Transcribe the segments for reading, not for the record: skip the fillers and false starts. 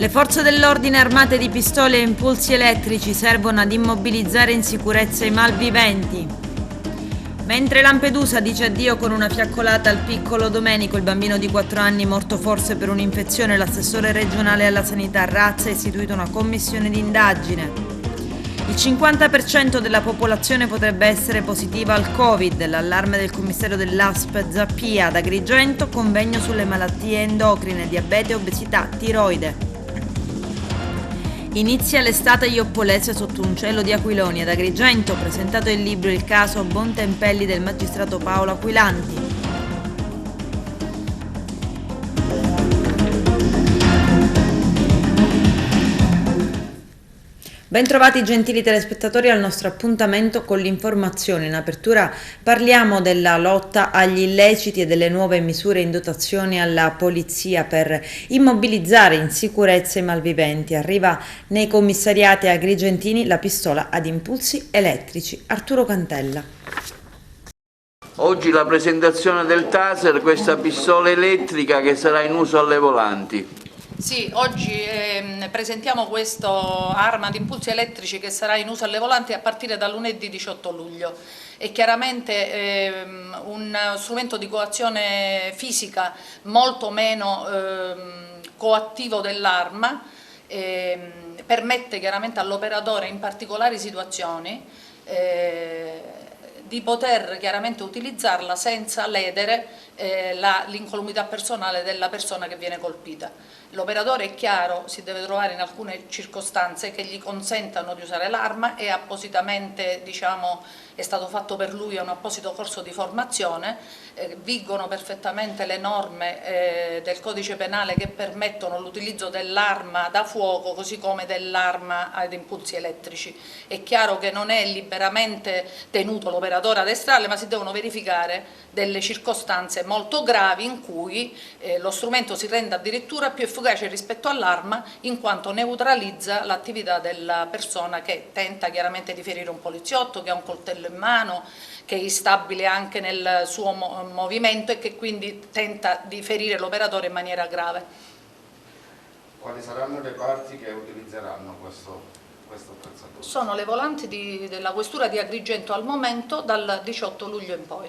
Le forze dell'ordine armate di pistole e impulsi elettrici servono ad immobilizzare in sicurezza i malviventi. Mentre Lampedusa dice addio con una fiaccolata al piccolo Domenico, il bambino di 4 anni morto forse per un'infezione, l'assessore regionale alla sanità Razza ha istituito una commissione di indagine. Il 50% della popolazione potrebbe essere positiva al Covid, l'allarme del commissario dell'ASP Zappia. Ad Agrigento, convegno sulle malattie endocrine, diabete, obesità, tiroide. Inizia l'estate ioppolese sotto un cielo di aquiloni. Ad Agrigento, presentato il libro Il caso Bontempelli del magistrato Paolo Aquilanti. Bentrovati gentili telespettatori al nostro appuntamento con l'informazione. In apertura parliamo della lotta agli illeciti e delle nuove misure in dotazione alla polizia per immobilizzare in sicurezza i malviventi. Arriva nei commissariati agrigentini la pistola ad impulsi elettrici. Arturo Cantella. Oggi la presentazione del taser, questa pistola elettrica che sarà in uso alle volanti. Sì, oggi presentiamo questa arma ad impulsi elettrici che sarà in uso alle volanti a partire da lunedì 18 luglio. È chiaramente un strumento di coazione fisica molto meno coattivo dell'arma, permette chiaramente all'operatore in particolari situazioni di poter chiaramente utilizzarla senza ledere l'incolumità personale della persona che viene colpita. L'operatore, è chiaro, si deve trovare in alcune circostanze che gli consentano di usare l'arma e appositamente, è stato fatto per lui un apposito corso di formazione, vigono perfettamente le norme del codice penale che permettono l'utilizzo dell'arma da fuoco così come dell'arma ad impulsi elettrici. È chiaro che non è liberamente tenuto l'operatore ad estrarle, ma si devono verificare delle circostanze molto gravi in cui lo strumento si rende addirittura più efficace rispetto all'arma in quanto neutralizza l'attività della persona che tenta chiaramente di ferire un poliziotto, che ha un coltello in mano, che è instabile anche nel suo movimento e che quindi tenta di ferire l'operatore in maniera grave. Quali saranno le parti che utilizzeranno questo attrezzatura? Sono le volanti della questura di Agrigento al momento dal 18 luglio in poi,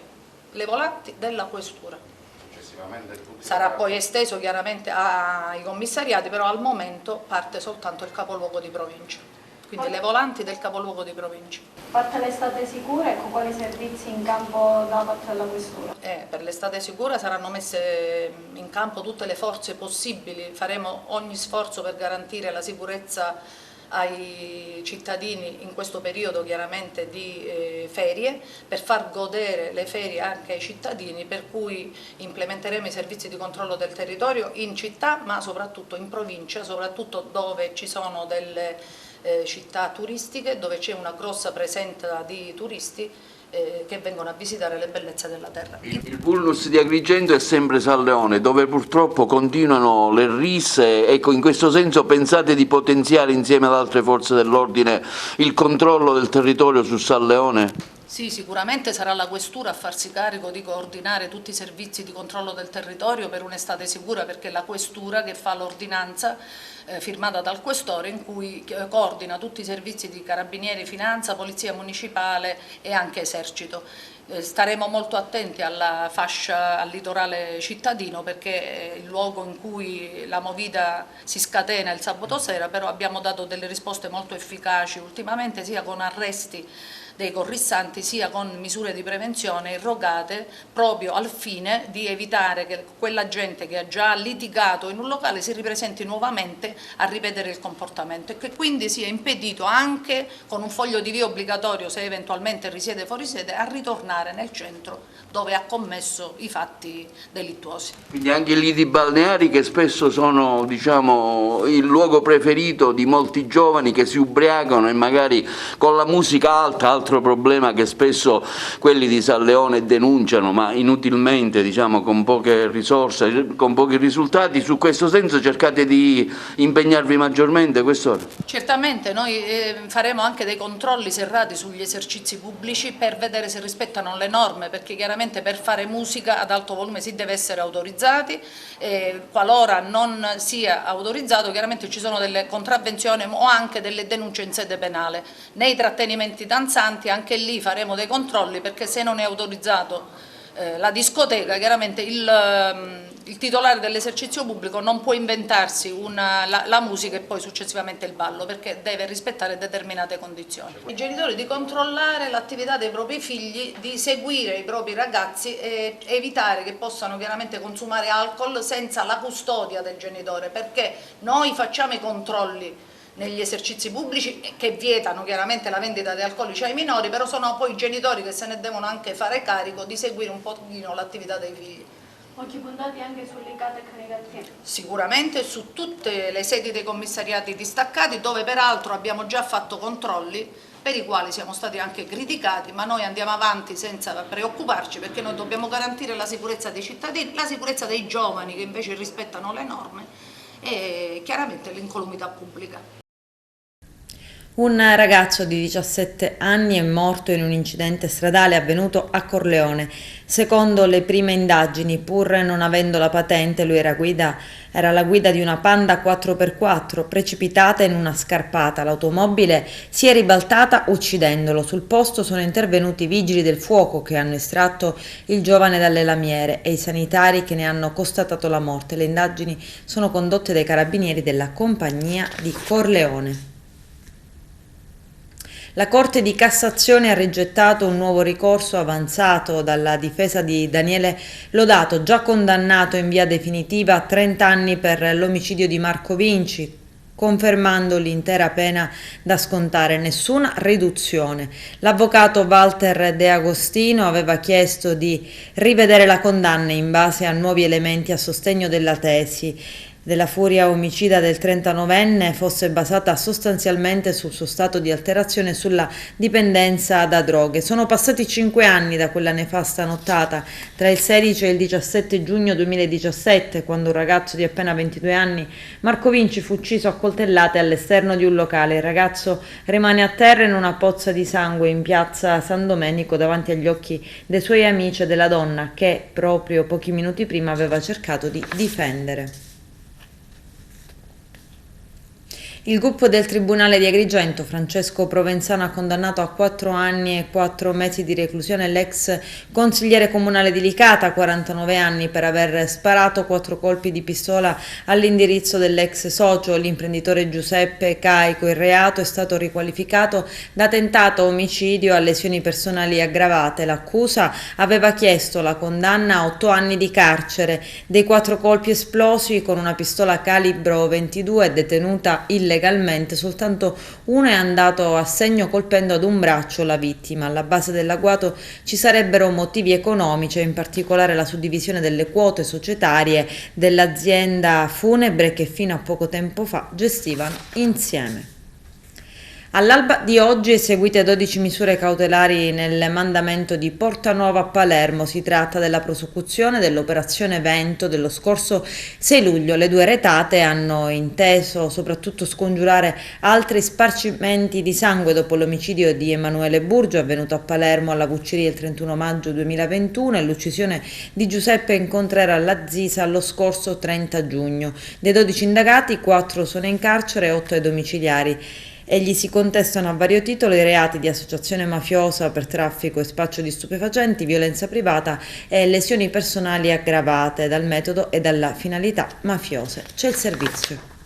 le volanti della questura. Successivamente sarà poi esteso chiaramente ai commissariati, però al momento parte soltanto il capoluogo di provincia. Quindi le volanti del capoluogo di provincia. Fatta l'estate sicura, ecco quali servizi in campo da parte della questura? Per l'estate sicura saranno messe in campo tutte le forze possibili, faremo ogni sforzo per garantire la sicurezza ai cittadini in questo periodo chiaramente di ferie, per far godere le ferie anche ai cittadini, per cui implementeremo i servizi di controllo del territorio in città ma soprattutto in provincia, soprattutto dove ci sono delle città turistiche, dove c'è una grossa presenza di turisti che vengono a visitare le bellezze della terra. Il vulnus di Agrigento è sempre San Leone, dove purtroppo continuano le risse. Ecco, in questo senso pensate di potenziare insieme ad altre forze dell'ordine il controllo del territorio su San Leone? Sì, sicuramente sarà la questura a farsi carico di coordinare tutti i servizi di controllo del territorio per un'estate sicura, perché è la questura che fa l'ordinanza firmata dal questore in cui coordina tutti i servizi di carabinieri, finanza, polizia municipale e anche esercito. Staremo molto attenti alla fascia, al litorale cittadino, perché è il luogo in cui la movida si scatena il sabato sera, però abbiamo dato delle risposte molto efficaci ultimamente, sia con arresti dei corrissanti sia con misure di prevenzione irrogate proprio al fine di evitare che quella gente che ha già litigato in un locale si ripresenti nuovamente a ripetere il comportamento e che quindi sia impedito anche con un foglio di via obbligatorio, se eventualmente risiede fuori sede, a ritornare nel centro dove ha commesso i fatti delittuosi. Quindi anche i lidi balneari, che spesso sono, diciamo, il luogo preferito di molti giovani che si ubriacano e magari con la musica alta, altro problema che spesso quelli di San Leone denunciano, ma inutilmente, diciamo, con poche risorse, con pochi risultati. Su questo senso cercate di impegnarvi maggiormente, Questore? Certamente, noi faremo anche dei controlli serrati sugli esercizi pubblici per vedere se rispettano le norme, perché chiaramente chiaramente per fare musica ad alto volume si deve essere autorizzati, qualora non sia autorizzato chiaramente ci sono delle contravvenzioni o anche delle denunce in sede penale. Nei trattenimenti danzanti anche lì faremo dei controlli, perché se non è autorizzato la discoteca, chiaramente il titolare dell'esercizio pubblico non può inventarsi la musica e poi successivamente il ballo, perché deve rispettare determinate condizioni. I genitori di controllare l'attività dei propri figli, di seguire i propri ragazzi e evitare che possano chiaramente consumare alcol senza la custodia del genitore, perché noi facciamo i controlli negli esercizi pubblici che vietano chiaramente la vendita di alcolici ai minori, però sono poi i genitori che se ne devono anche fare carico di seguire un pochino l'attività dei figli. Occhi puntati anche sull'ICAT e Canicattì. Sicuramente su tutte le sedi dei commissariati distaccati, dove peraltro abbiamo già fatto controlli per i quali siamo stati anche criticati, ma noi andiamo avanti senza preoccuparci, perché noi dobbiamo garantire la sicurezza dei cittadini, la sicurezza dei giovani che invece rispettano le norme e chiaramente l'incolumità pubblica. Un ragazzo di 17 anni è morto in un incidente stradale avvenuto a Corleone. Secondo le prime indagini, pur non avendo la patente, lui era alla guida di una Panda 4x4, precipitata in una scarpata. L'automobile si è ribaltata uccidendolo. Sul posto sono intervenuti i vigili del fuoco che hanno estratto il giovane dalle lamiere e i sanitari che ne hanno constatato la morte. Le indagini sono condotte dai carabinieri della compagnia di Corleone. La Corte di Cassazione ha rigettato un nuovo ricorso avanzato dalla difesa di Daniele Lodato, già condannato in via definitiva a 30 anni per l'omicidio di Marco Vinci, confermando l'intera pena da scontare, nessuna riduzione. L'avvocato Walter De Agostino aveva chiesto di rivedere la condanna in base a nuovi elementi a sostegno della tesi della furia omicida del 39enne fosse basata sostanzialmente sul suo stato di alterazione e sulla dipendenza da droghe. Sono passati 5 anni da quella nefasta nottata tra il 16 e il 17 giugno 2017, quando un ragazzo di appena 22 anni, Marco Vinci, fu ucciso a coltellate all'esterno di un locale. Il ragazzo rimane a terra in una pozza di sangue in piazza San Domenico davanti agli occhi dei suoi amici e della donna che proprio pochi minuti prima aveva cercato di difendere. Il gruppo del Tribunale di Agrigento, Francesco Provenzano, ha condannato a 4 anni e 4 mesi di reclusione l'ex consigliere comunale di Licata, 49 anni, per aver sparato 4 colpi di pistola all'indirizzo dell'ex socio, l'imprenditore Giuseppe Caico. Il reato è stato riqualificato da tentato omicidio a lesioni personali aggravate. L'accusa aveva chiesto la condanna a 8 anni di carcere. Dei 4 colpi esplosi con una pistola calibro 22 detenuta illegalmente, soltanto uno è andato a segno colpendo ad un braccio la vittima. Alla base dell'agguato ci sarebbero motivi economici, in particolare la suddivisione delle quote societarie dell'azienda funebre che fino a poco tempo fa gestivano insieme. All'alba di oggi eseguite 12 misure cautelari nel mandamento di Portanuova a Palermo. Si tratta della prosecuzione dell'operazione Vento dello scorso 6 luglio. Le 2 retate hanno inteso soprattutto scongiurare altri sparcimenti di sangue dopo l'omicidio di Emanuele Burgio, avvenuto a Palermo alla Vucceria il 31 maggio 2021, e l'uccisione di Giuseppe Incontrera alla Zisa lo scorso 30 giugno. Dei 12 indagati, 4 sono in carcere e 8 ai domiciliari. Egli si contestano a vario titolo i reati di associazione mafiosa per traffico e spaccio di stupefacenti, violenza privata e lesioni personali aggravate dal metodo e dalla finalità mafiose. C'è il servizio.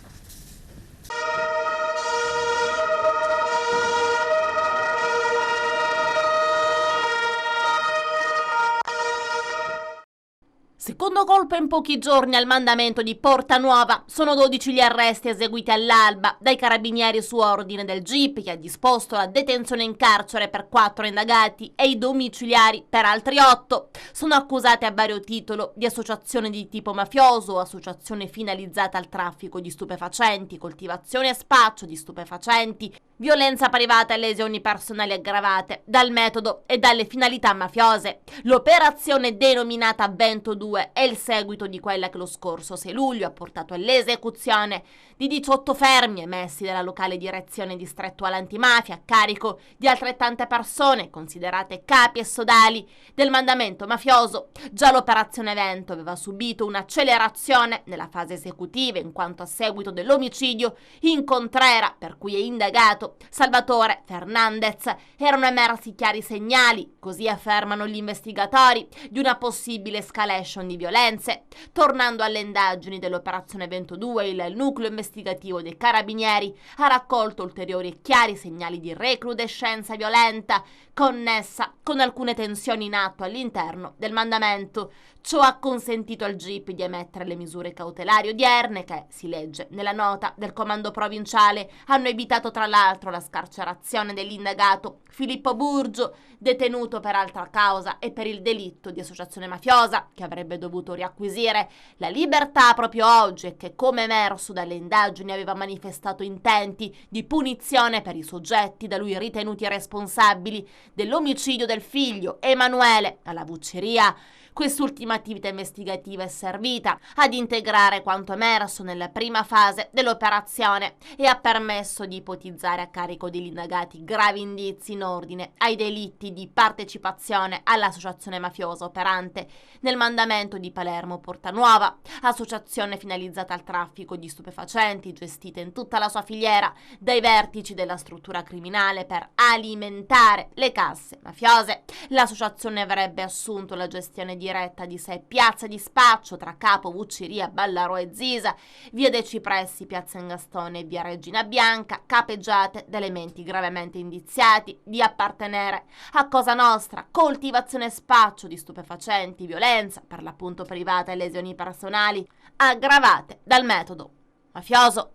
Secondo colpo in pochi giorni al mandamento di Portanuova. Sono 12 gli arresti eseguiti all'alba dai carabinieri su ordine del GIP, che ha disposto la detenzione in carcere per 4 indagati e i domiciliari per altri 8. Sono accusati a vario titolo di associazione di tipo mafioso, associazione finalizzata al traffico di stupefacenti, coltivazione e spaccio di stupefacenti, violenza privata e lesioni personali aggravate dal metodo e dalle finalità mafiose. L'operazione, denominata Vento 2, Lampedusa è il seguito di quella che lo scorso 6 luglio ha portato all'esecuzione di 18 fermi emessi dalla locale direzione distrettuale antimafia a carico di altrettante persone considerate capi e sodali del mandamento mafioso. Già l'operazione Vento aveva subito un'accelerazione nella fase esecutiva in quanto a seguito dell'omicidio in Contrera, per cui è indagato Salvatore Fernandez, erano emersi chiari segnali, così affermano gli investigatori, di una possibile escalation di violenze. Tornando alle indagini dell'operazione Vento 2, il nucleo investigativo dei Carabinieri ha raccolto ulteriori e chiari segnali di recrudescenza violenta connessa con alcune tensioni in atto all'interno del mandamento. Ciò ha consentito al GIP di emettere le misure cautelari odierne che, si legge nella nota del comando provinciale, hanno evitato tra l'altro la scarcerazione dell'indagato Filippo Burgio, detenuto per altra causa e per il delitto di associazione mafiosa, che avrebbe dovuto riacquisire la libertà proprio oggi e che, come emerso dalle indagini, aveva manifestato intenti di punizione per i soggetti da lui ritenuti responsabili dell'omicidio del figlio Emanuele alla Vucceria. Quest'ultima attività investigativa è servita ad integrare quanto emerso nella prima fase dell'operazione e ha permesso di ipotizzare a carico degli indagati gravi indizi in ordine ai delitti di partecipazione all'associazione mafiosa operante nel mandamento di Palermo Portanuova, associazione finalizzata al traffico di stupefacenti gestita in tutta la sua filiera dai vertici della struttura criminale per alimentare le casse mafiose. L'associazione avrebbe assunto la gestione diretta di 6 piazze di spaccio tra Capo, Vucceria, Ballaro e Zisa, via dei Cipressi, piazza Ingastone e via Regina Bianca, capeggiate da elementi gravemente indiziati di appartenere a Cosa Nostra, coltivazione e spaccio di stupefacenti, violenza, per l'appunto privata e lesioni personali, aggravate dal metodo mafioso.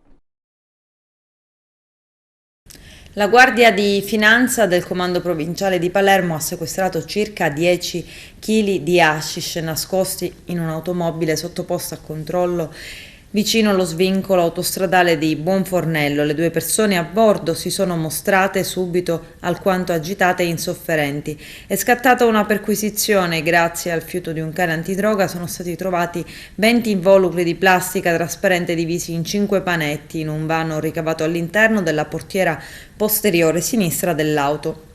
La Guardia di Finanza del Comando Provinciale di Palermo ha sequestrato circa 10 kg di hashish nascosti in un'automobile sottoposta a controllo vicino allo svincolo autostradale di Buonfornello. Le 2 persone a bordo si sono mostrate subito alquanto agitate e insofferenti. È scattata una perquisizione. Grazie al fiuto di un cane antidroga sono stati trovati 20 involucri di plastica trasparente divisi in 5 panetti in un vano ricavato all'interno della portiera posteriore sinistra dell'auto.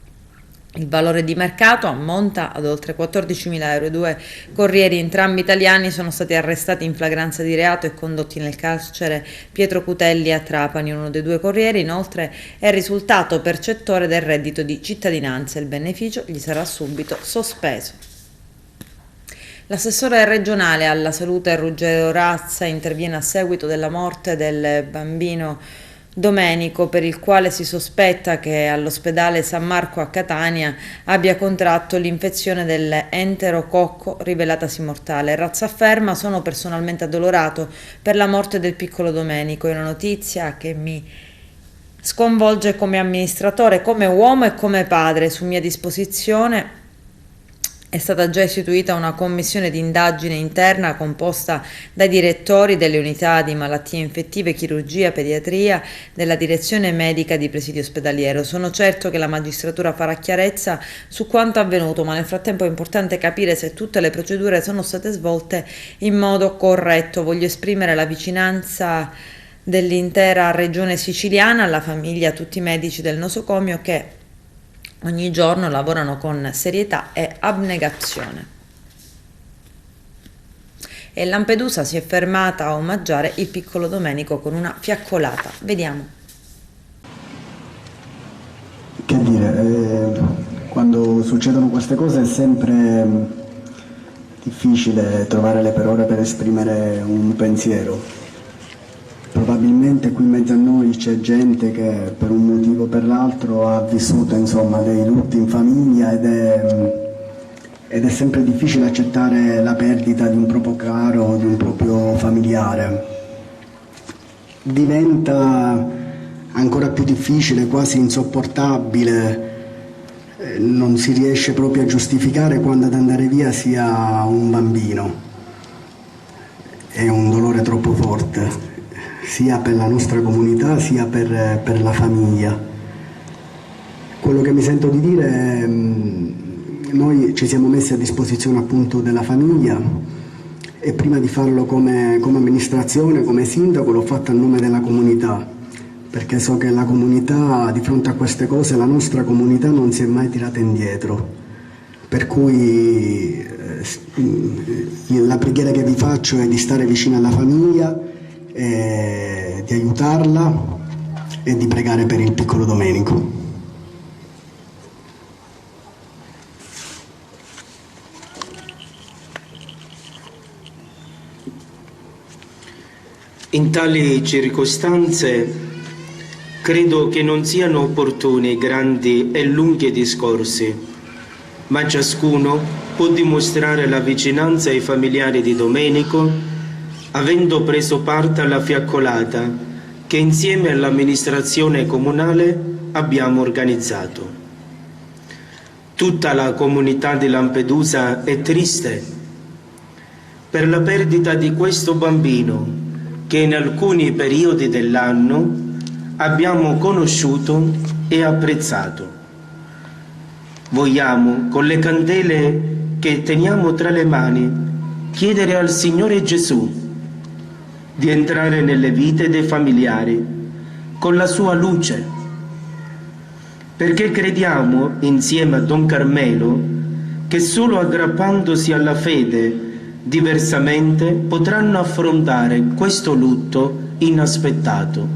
Il valore di mercato ammonta ad oltre 14.000 euro. 2 corrieri, entrambi italiani, sono stati arrestati in flagranza di reato e condotti nel carcere Pietro Cutelli a Trapani. Uno dei 2 corrieri, inoltre, è risultato percettore del reddito di cittadinanza. Il beneficio gli sarà subito sospeso. L'assessore regionale alla salute Ruggero Razza interviene a seguito della morte del bambino Domenico, per il quale si sospetta che all'ospedale San Marco a Catania abbia contratto l'infezione dell'enterococco rivelatasi mortale. Razza afferma: sono personalmente addolorato per la morte del piccolo Domenico, è una notizia che mi sconvolge come amministratore, come uomo e come padre. Su mia disposizione è stata già istituita una commissione di indagine interna composta dai direttori delle unità di malattie infettive, chirurgia, pediatria della direzione medica di presidio ospedaliero. Sono certo che la magistratura farà chiarezza su quanto avvenuto, ma nel frattempo è importante capire se tutte le procedure sono state svolte in modo corretto. Voglio esprimere la vicinanza dell'intera regione siciliana alla famiglia, a tutti i medici del nosocomio che ogni giorno lavorano con serietà e abnegazione. E Lampedusa si è fermata a omaggiare il piccolo Domenico con una fiaccolata. Vediamo. Che dire, quando succedono queste cose è sempre difficile trovare le parole per esprimere un pensiero. Probabilmente qui in mezzo a noi c'è gente che per un motivo o per l'altro ha vissuto insomma dei lutti in famiglia ed è sempre difficile accettare la perdita di un proprio caro o di un proprio familiare. Diventa ancora più difficile, quasi insopportabile, non si riesce proprio a giustificare quando ad andare via sia un bambino. È un dolore troppo forte, sia per la nostra comunità sia per la famiglia. Quello che mi sento di dire è noi ci siamo messi a disposizione appunto della famiglia e prima di farlo come amministrazione, come sindaco, l'ho fatto a nome della comunità, perché so che la comunità, di fronte a queste cose, la nostra comunità non si è mai tirata indietro. Per cui la preghiera che vi faccio è di stare vicino alla famiglia, di aiutarla e di pregare per il piccolo Domenico. In tali circostanze credo che non siano opportuni grandi e lunghi discorsi, ma ciascuno può dimostrare la vicinanza ai familiari di Domenico avendo preso parte alla fiaccolata che insieme all'amministrazione comunale abbiamo organizzato. Tutta la comunità di Lampedusa è triste per la perdita di questo bambino che in alcuni periodi dell'anno abbiamo conosciuto e apprezzato. Vogliamo, con le candele che teniamo tra le mani, chiedere al Signore Gesù di entrare nelle vite dei familiari con la sua luce, perché crediamo, insieme a Don Carmelo, che solo aggrappandosi alla fede diversamente potranno affrontare questo lutto inaspettato.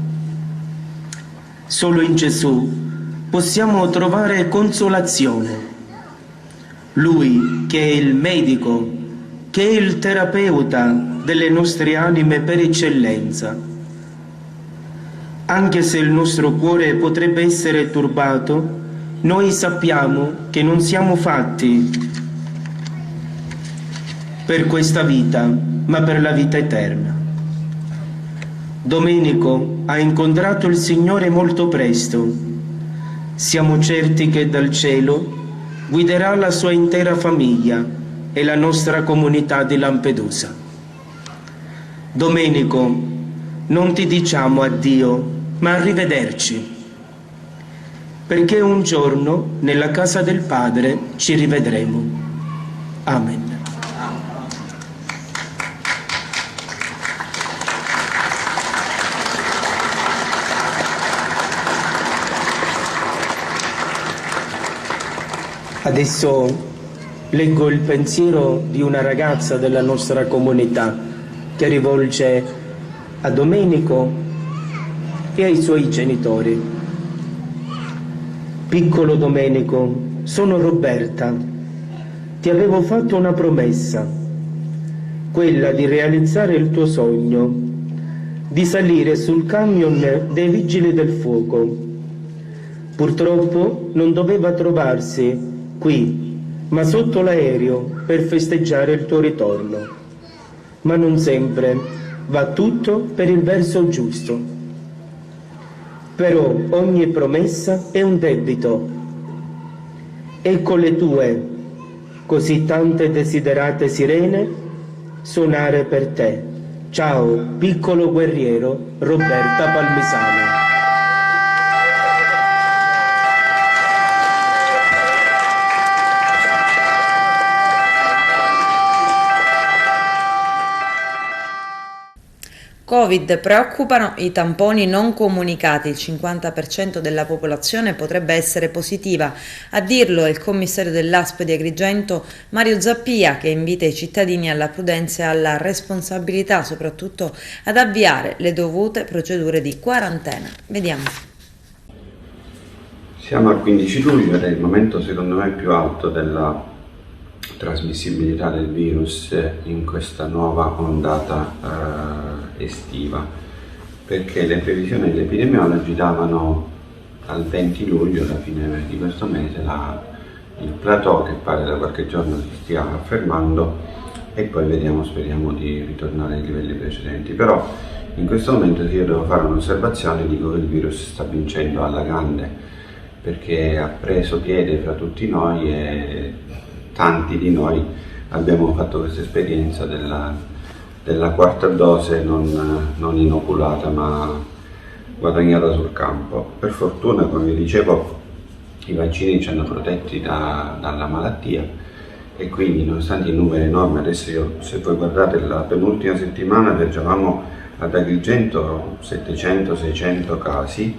Solo in Gesù possiamo trovare consolazione. Lui che è il medico, che è il terapeuta delle nostre anime per eccellenza. Anche se il nostro cuore potrebbe essere turbato, noi sappiamo che non siamo fatti per questa vita, ma per la vita eterna. Domenico ha incontrato il Signore molto presto. Siamo certi che dal cielo guiderà la sua intera famiglia e la nostra comunità di Lampedusa. Domenico, non ti diciamo addio, ma arrivederci, perché un giorno nella casa del Padre ci rivedremo. Amen. Adesso leggo il pensiero di una ragazza della nostra comunità che rivolge a Domenico e ai suoi genitori. Piccolo Domenico, sono Roberta. Ti avevo fatto una promessa, quella di realizzare il tuo sogno, di salire sul camion dei Vigili del Fuoco. Purtroppo non doveva trovarsi qui, ma sotto l'aereo per festeggiare il tuo ritorno. Ma non sempre va tutto per il verso giusto. Però ogni promessa è un debito. Ecco le tue, così tante desiderate sirene, suonare per te. Ciao, piccolo guerriero, Roberta Palmisano. Covid, preoccupano i tamponi non comunicati, il 50% della popolazione potrebbe essere positiva. A dirlo è il commissario dell'ASP di Agrigento, Mario Zappia, che invita i cittadini alla prudenza e alla responsabilità, soprattutto ad avviare le dovute procedure di quarantena. Vediamo. Siamo al 15 luglio ed è il momento secondo me più alto della trasmissibilità del virus in questa nuova ondata estiva, perché le previsioni degli epidemiologi davano al 20 luglio, alla fine di questo mese, il plateau che pare da qualche giorno si stia affermando e poi vediamo, speriamo di ritornare ai livelli precedenti. Però in questo momento se io devo fare un'osservazione, dico che il virus sta vincendo alla grande, perché ha preso piede fra tutti noi e tanti di noi abbiamo fatto questa esperienza della quarta dose non inoculata ma guadagnata sul campo. Per fortuna, come vi dicevo, i vaccini ci hanno protetti dalla malattia e quindi nonostante i numeri enormi, adesso se voi guardate la penultima settimana viaggiavamo ad Agrigento 700-600 casi,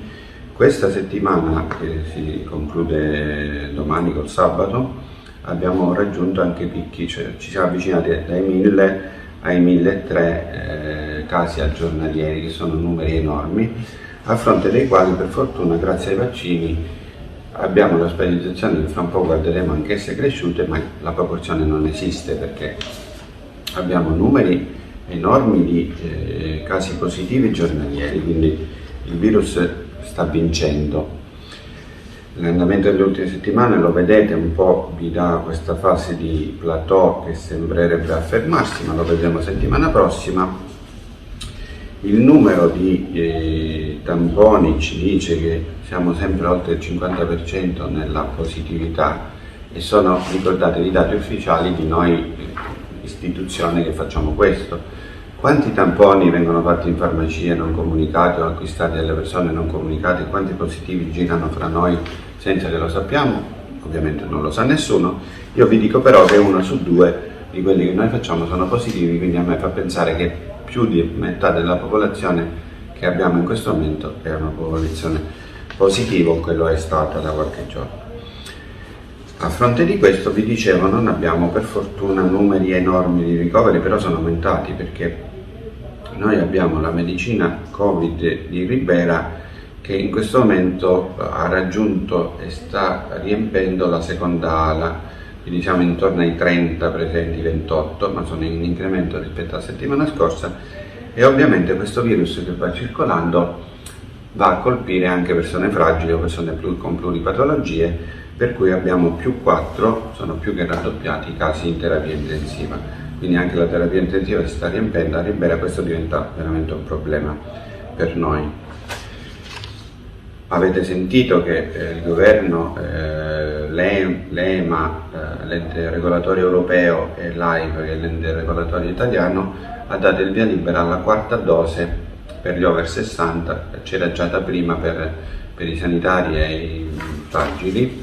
questa settimana che si conclude domani col sabato abbiamo raggiunto anche picchi, cioè ci siamo avvicinati dai 1000 ai 1300 casi giornalieri, che sono numeri enormi, a fronte dei quali per fortuna grazie ai vaccini abbiamo l'ospedalizzazione che fra un po' guarderemo anch'esse cresciute, ma la proporzione non esiste perché abbiamo numeri enormi di casi positivi giornalieri, quindi il virus sta vincendo. L'andamento delle ultime settimane lo vedete un po', vi dà questa fase di plateau che sembrerebbe affermarsi, ma lo vedremo settimana prossima. Il numero di tamponi ci dice che siamo sempre oltre il 50% nella positività e sono, ricordate, i dati ufficiali di noi istituzione che facciamo questo. Quanti tamponi vengono fatti in farmacie non comunicati o acquistati dalle persone non comunicate? Quanti positivi girano fra noi senza che lo sappiamo? Ovviamente non lo sa nessuno. Io vi dico però che 1 su 2 di quelli che noi facciamo sono positivi, quindi a me fa pensare che più di metà della popolazione che abbiamo in questo momento è una popolazione positiva, o che lo è stata da qualche giorno. A fronte di questo, vi dicevo, non abbiamo per fortuna numeri enormi di ricoveri, però sono aumentati perché noi abbiamo la medicina Covid di Ribera che in questo momento ha raggiunto e sta riempendo la seconda ala, quindi siamo intorno ai 30 presenti, 28, ma sono in incremento rispetto alla settimana scorsa, e ovviamente questo virus che va circolando va a colpire anche persone fragili o persone con pluripatologie, per cui abbiamo più 4, sono più che raddoppiati i casi in terapia intensiva, quindi anche la terapia intensiva si sta riempendo a Ribera, questo diventa veramente un problema per noi. Avete sentito che il governo, l'EMA, l'ente regolatorio europeo, e l'AIFA, che è l'ente regolatorio italiano, ha dato il via libera alla 4ª dose per gli over 60, c'era già da prima per i sanitari e i fragili,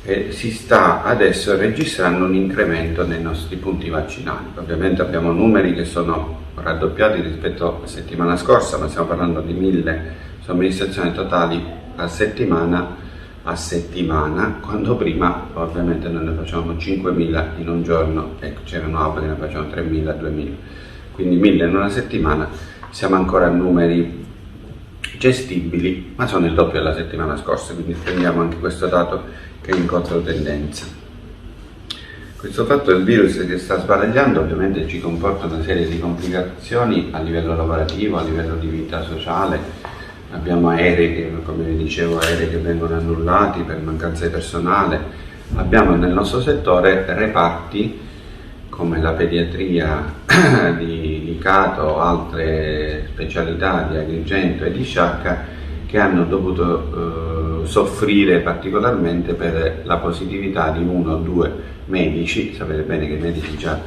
e si sta adesso registrando un incremento nei nostri punti vaccinali. Ovviamente abbiamo numeri che sono raddoppiati rispetto alla settimana scorsa, ma stiamo parlando di 1000 somministrazioni totali a settimana, quando prima ovviamente noi ne facevamo 5.000 in un giorno e c'erano altre che ne facevano 3.000, 2.000, quindi 1.000 in una settimana. Siamo ancora a numeri gestibili, ma sono il doppio della settimana scorsa, quindi prendiamo anche questo dato che è in controtendenza. Questo fatto del virus che sta sbaragliando ovviamente ci comporta una serie di complicazioni a livello lavorativo, a livello di vita sociale. Abbiamo aerei che, come vi dicevo, che vengono annullati per mancanza di personale. Abbiamo nel nostro settore reparti come la pediatria di Licato o altre specialità di Agrigento e di Sciacca che hanno dovuto soffrire particolarmente per la positività di 1 o 2 medici. Sapete bene che i medici già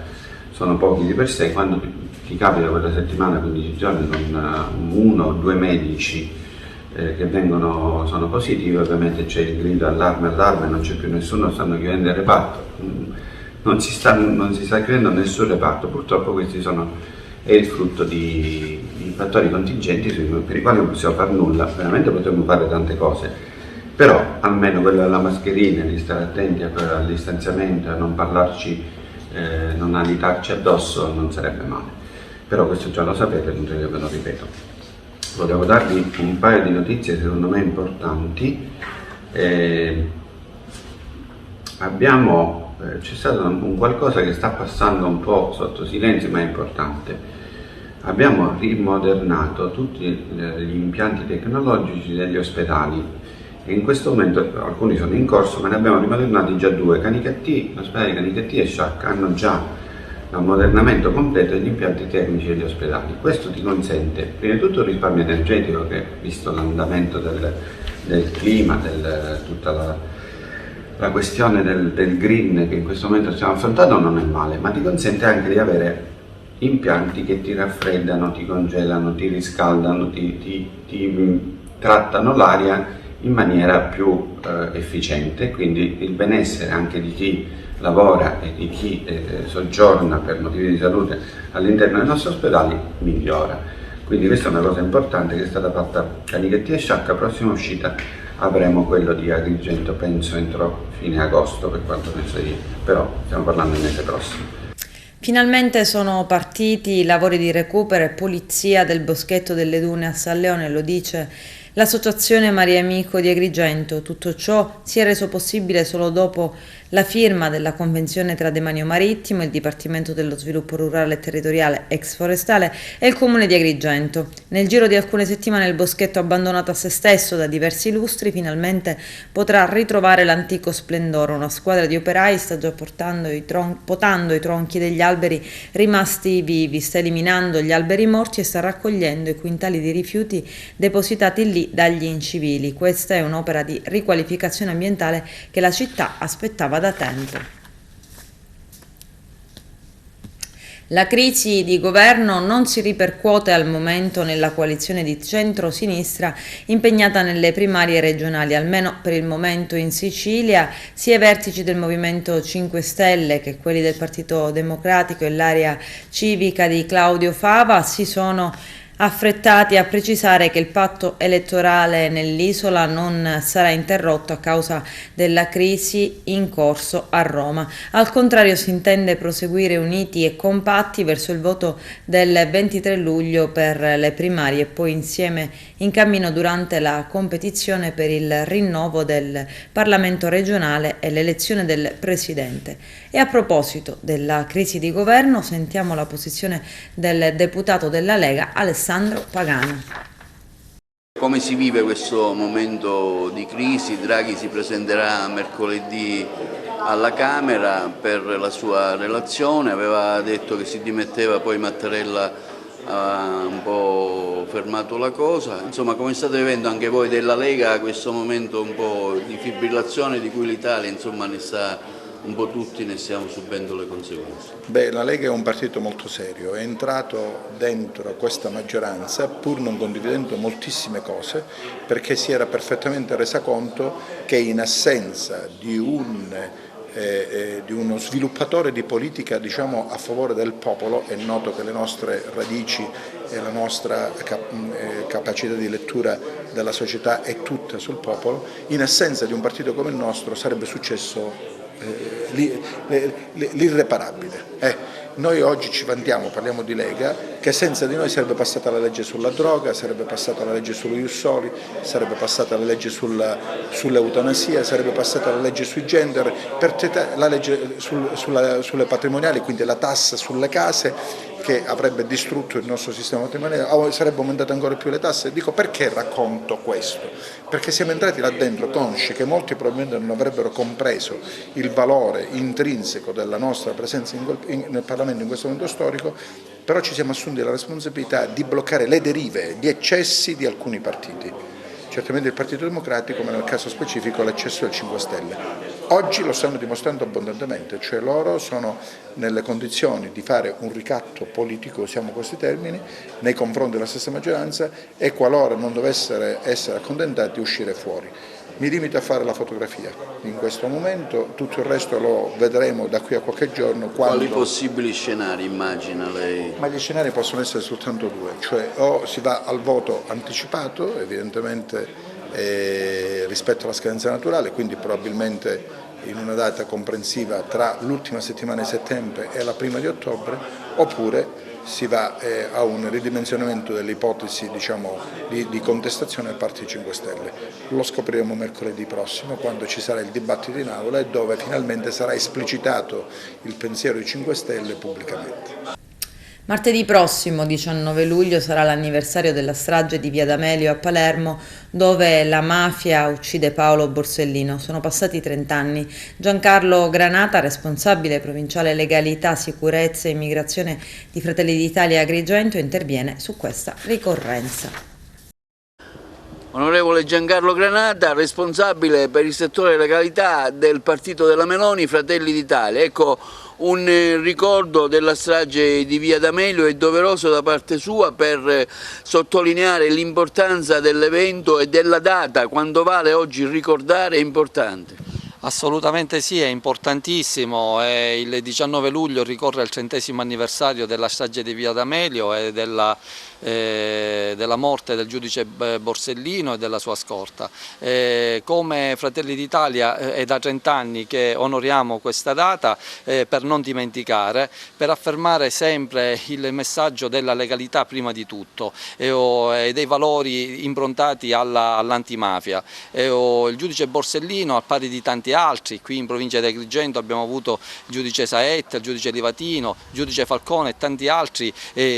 sono pochi di per sé, quando ti capita quella settimana, 15 giorni, con 1 o 2 medici che sono positivi, ovviamente c'è il grido allarme, non c'è più nessuno, stanno chiudendo il reparto, non si sta chiudendo nessun reparto. Purtroppo questi è il frutto di fattori contingenti per i quali non possiamo fare nulla. Veramente potremmo fare tante cose, però almeno quello della mascherina, di stare attenti al distanziamento, a non parlarci, non alitarci addosso, non sarebbe male. Però questo già lo sapete, non ve lo ripeto. Volevo darvi un paio di notizie secondo me importanti. C'è stato un qualcosa che sta passando un po' sotto silenzio, ma è importante. Abbiamo rimodernato tutti gli impianti tecnologici degli ospedali e in questo momento alcuni sono in corso, ma ne abbiamo rimodernati già 2. L'ospedale Canicattì e Sciacca hanno già l'ammodernamento completo degli impianti termici degli ospedali. Questo ti consente prima di tutto il risparmio energetico, che visto l'andamento del clima, tutta la questione del green che in questo momento stiamo affrontando, non è male, ma ti consente anche di avere impianti che ti raffreddano, ti congelano, ti riscaldano, ti trattano l'aria in maniera più efficiente, quindi il benessere anche di chi lavora e di chi soggiorna per motivi di salute all'interno dei nostri ospedali migliora. Quindi questa è una cosa importante che è stata fatta a Ligeti e Sciacca. Prossima uscita avremo quello di Agrigento, penso entro fine agosto, per quanto ne so io, però stiamo parlando del mese prossimo. Finalmente sono partiti i lavori di recupero e pulizia del boschetto delle dune a San Leone, lo dice l'Associazione Maria Amico di Agrigento. Tutto ciò si è reso possibile solo dopo la firma della convenzione tra Demanio Marittimo, il Dipartimento dello Sviluppo Rurale e Territoriale ex Forestale e il Comune di Agrigento. Nel giro di alcune settimane il boschetto, abbandonato a se stesso da diversi lustri, finalmente potrà ritrovare l'antico splendore. Una squadra di operai sta già potando i tronchi degli alberi rimasti vivi, sta eliminando gli alberi morti e sta raccogliendo i quintali di rifiuti depositati lì dagli incivili. Questa è un'opera di riqualificazione ambientale che la città aspettava da tempo. La crisi di governo non si ripercuote al momento nella coalizione di centro-sinistra impegnata nelle primarie regionali, almeno per il momento in Sicilia. Sia i vertici del Movimento 5 Stelle che quelli del Partito Democratico e l'area civica di Claudio Fava si sono affrettati a precisare che il patto elettorale nell'isola non sarà interrotto a causa della crisi in corso a Roma. Al contrario, si intende proseguire uniti e compatti verso il voto del 23 luglio per le primarie e poi insieme in cammino durante la competizione per il rinnovo del Parlamento regionale e l'elezione del Presidente. E a proposito della crisi di governo, sentiamo la posizione del deputato della Lega Alessandro Pagano. Come si vive questo momento di crisi? Draghi si presenterà mercoledì alla Camera per la sua relazione, aveva detto che si dimetteva, poi Mattarella ha un po' fermato la cosa. Insomma, come state vivendo anche voi della Lega questo momento un po' di fibrillazione di cui l'Italia insomma ne sta un po' tutti, ne stiamo subendo le conseguenze? Beh, la Lega è un partito molto serio, è entrato dentro questa maggioranza pur non condividendo moltissime cose, perché si era perfettamente resa conto che in assenza di uno sviluppatore di politica, diciamo, a favore del popolo, è noto che le nostre radici e la nostra capacità di lettura della società è tutta sul popolo, in assenza di un partito come il nostro sarebbe successo l'irreparabile. Noi oggi ci vantiamo, parliamo di Lega, che senza di noi sarebbe passata la legge sulla droga, sarebbe passata la legge sullo ius soli, sarebbe passata la legge sull'eutanasia, sarebbe passata la legge sui gender, la legge sulle patrimoniali, quindi la tassa sulle case che avrebbe distrutto il nostro sistema patrimoniale, sarebbe aumentate ancora più le tasse. Dico, perché racconto questo? Perché siamo entrati là dentro consci che molti probabilmente non avrebbero compreso il valore intrinseco della nostra presenza nel Parlamento in questo momento storico, però ci siamo assunti la responsabilità di bloccare le derive, gli eccessi di alcuni partiti. Certamente il Partito Democratico, ma nel caso specifico l'eccesso del 5 Stelle. Oggi lo stanno dimostrando abbondantemente, cioè loro sono nelle condizioni di fare un ricatto politico, usiamo questi termini, nei confronti della stessa maggioranza e qualora non dovessero essere accontentati uscire fuori. Mi limito a fare la fotografia in questo momento, tutto il resto lo vedremo da qui a qualche giorno. Quali possibili scenari immagina lei? Ma gli scenari possono essere soltanto due, cioè o si va al voto anticipato, evidentemente rispetto alla scadenza naturale, quindi probabilmente in una data comprensiva tra l'ultima settimana di settembre e la prima di ottobre, oppure si va a un ridimensionamento delle ipotesi, diciamo, di contestazione da parte dei 5 Stelle. Lo scopriremo mercoledì prossimo, quando ci sarà il dibattito in aula e dove finalmente sarà esplicitato il pensiero dei 5 Stelle pubblicamente. Martedì prossimo, 19 luglio, sarà l'anniversario della strage di Via D'Amelio a Palermo, dove la mafia uccide Paolo Borsellino. Sono passati 30 anni. Giancarlo Granata, responsabile provinciale legalità, sicurezza e immigrazione di Fratelli d'Italia Agrigento, interviene su questa ricorrenza. Onorevole Giancarlo Granata, responsabile per il settore legalità del partito della Meloni, Fratelli d'Italia. Ecco, un ricordo della strage di Via D'Amelio è doveroso da parte sua per sottolineare l'importanza dell'evento e della data. Quanto vale oggi ricordare è importante. Assolutamente sì, è importantissimo. Il 19 luglio ricorre il 100° anniversario della strage di Via D'Amelio e della morte del giudice Borsellino e della sua scorta. Come Fratelli d'Italia è da 30 anni che onoriamo questa data per non dimenticare, per affermare sempre il messaggio della legalità prima di tutto e dei valori improntati all'antimafia. Il giudice Borsellino, al pari di tanti altri, qui in provincia di Agrigento abbiamo avuto il giudice Saetta, il giudice Livatino, il giudice Falcone e tanti altri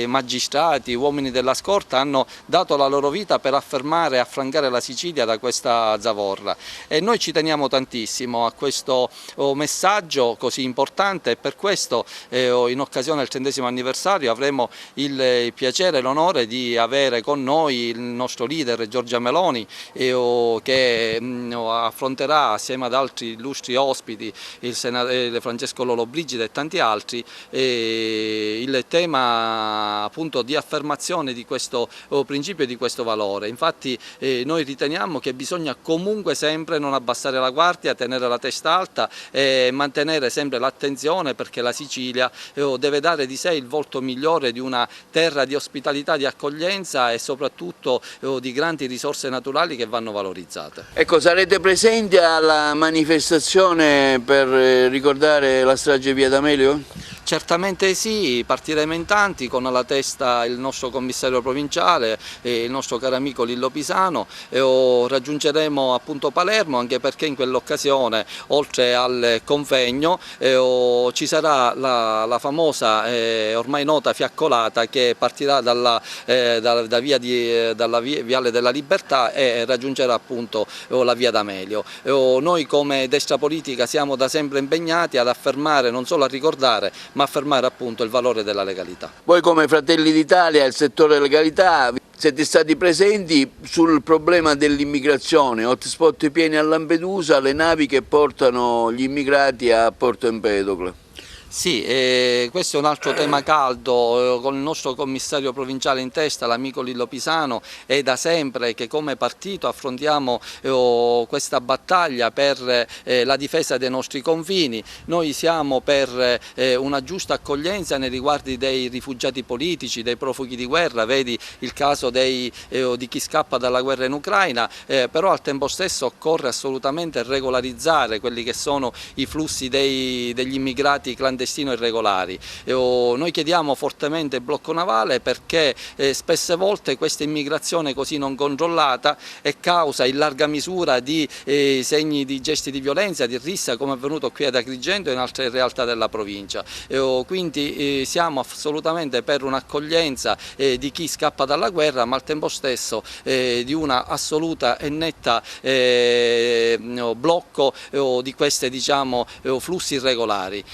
magistrati, uomini della scorta hanno dato la loro vita per affermare e affrancare la Sicilia da questa zavorra, e noi ci teniamo tantissimo a questo messaggio così importante, e per questo in occasione del 100° anniversario avremo il piacere e l'onore di avere con noi il nostro leader Giorgia Meloni, che affronterà assieme ad altri illustri ospiti, il senatore Francesco Lollobrigida e tanti altri, il tema appunto di affermazione di questo principio e di questo valore. Infatti noi riteniamo che bisogna comunque sempre non abbassare la guardia, tenere la testa alta e mantenere sempre l'attenzione, perché la Sicilia deve dare di sé il volto migliore di una terra di ospitalità, di accoglienza e soprattutto di grandi risorse naturali che vanno valorizzate. Ecco, sarete presenti alla manifestazione per ricordare la strage Via D'Amelio? Certamente sì, partiremo in tanti con alla testa il nostro commissario provinciale e il nostro caro amico Lillo Pisano, e raggiungeremo appunto Palermo, anche perché in quell'occasione, oltre al convegno, ci sarà la famosa ormai nota fiaccolata che partirà dalla Viale della Libertà e raggiungerà appunto la Via D'Amelio. Noi come destra politica siamo da sempre impegnati ad affermare, non solo a ricordare, ma affermare appunto il valore della legalità. Voi come Fratelli d'Italia, il settore legalità, siete stati presenti sul problema dell'immigrazione, hotspot pieni a Lampedusa, le navi che portano gli immigrati a Porto Empedocle. Sì, questo è un altro tema caldo, con il nostro commissario provinciale in testa, l'amico Lillo Pisano, è da sempre che come partito affrontiamo questa battaglia per la difesa dei nostri confini. Noi siamo per una giusta accoglienza nei riguardi dei rifugiati politici, dei profughi di guerra, vedi il caso di chi scappa dalla guerra in Ucraina, però al tempo stesso occorre assolutamente regolarizzare quelli che sono i flussi degli immigrati clandestini e irregolari. Noi chiediamo fortemente il blocco navale, perché spesse volte questa immigrazione così non controllata è causa in larga misura di segni di gesti di violenza, di rissa, come è avvenuto qui ad Agrigento e in altre realtà della provincia. Quindi siamo assolutamente per un'accoglienza di chi scappa dalla guerra, ma al tempo stesso di una assoluta e netta blocco di questi flussi irregolari.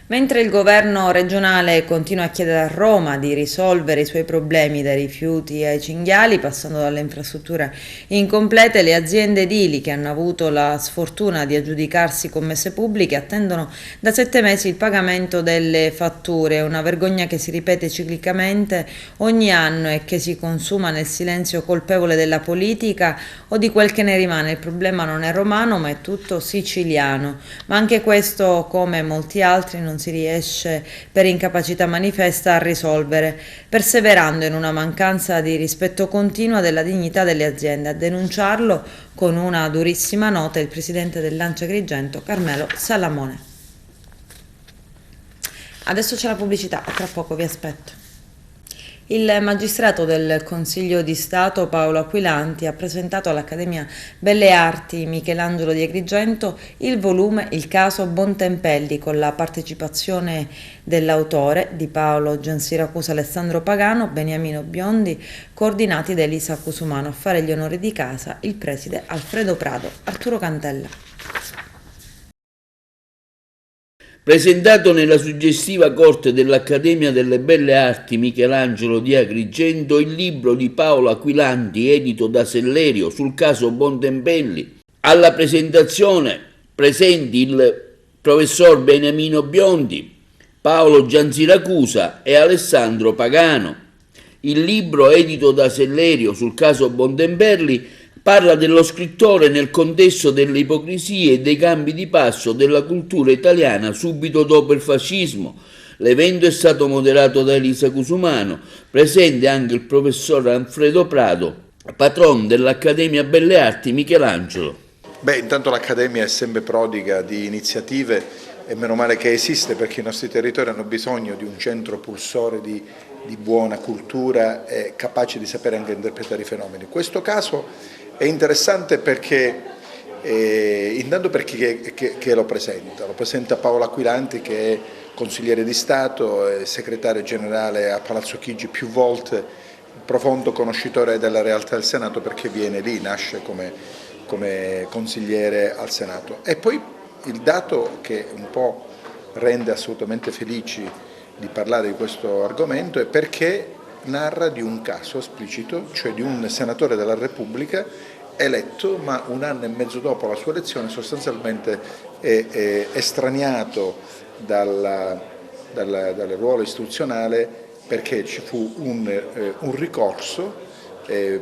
Mentre il governo regionale continua a chiedere a Roma di risolvere i suoi problemi dai rifiuti ai cinghiali, passando dalle infrastrutture incomplete, le aziende edili che hanno avuto la sfortuna di aggiudicarsi commesse pubbliche attendono da 7 mesi il pagamento delle fatture, una vergogna che si ripete ciclicamente ogni anno e che si consuma nel silenzio colpevole della politica o di quel che ne rimane. Il problema non è romano, ma è tutto siciliano, ma anche questo, come molti altri, non si riesce per incapacità manifesta a risolvere, perseverando in una mancanza di rispetto continua della dignità delle aziende. A denunciarlo con una durissima nota il presidente dell'Ancia Agrigento, Carmelo Salamone. Adesso c'è la pubblicità, a tra poco vi aspetto. Il magistrato del Consiglio di Stato Paolo Aquilanti ha presentato all'Accademia Belle Arti Michelangelo di Agrigento il volume Il caso Bontempelli, con la partecipazione dell'autore, Di Paolo Giansiracusa, Alessandro Pagano, Beniamino Biondi, coordinati da Elisa Cusumano. A fare gli onori di casa il preside Alfredo Prado. Arturo Cantella. Presentato nella suggestiva corte dell'Accademia delle Belle Arti Michelangelo di Agrigento il libro di Paolo Aquilanti, edito da Sellerio, sul caso Bontempelli. Alla presentazione presenti il professor Beniamino Biondi, Paolo Giansiracusa e Alessandro Pagano. Il libro, edito da Sellerio sul caso Bontempelli, Parla dello scrittore nel contesto delle ipocrisie e dei cambi di passo della cultura italiana subito dopo il fascismo. L'evento è stato moderato da Elisa Cusumano, presente anche il professor Alfredo Prado, patron dell'Accademia Belle Arti Michelangelo. Beh, intanto l'Accademia è sempre prodiga di iniziative e meno male che esiste, perché i nostri territori hanno bisogno di un centro pulsore di buona cultura e capace di sapere anche interpretare i fenomeni. Questo caso è interessante perché intanto per chi che lo presenta Paolo Aquilanti, che è consigliere di Stato e segretario generale a Palazzo Chigi più volte, profondo conoscitore della realtà del Senato, perché viene lì, nasce come consigliere al Senato. E poi il dato che un po' rende assolutamente felici di parlare di questo argomento è perché narra di un caso esplicito, cioè di un senatore della Repubblica eletto, ma un anno e mezzo dopo la sua elezione sostanzialmente è estraniato dal ruolo istituzionale, perché ci fu un ricorso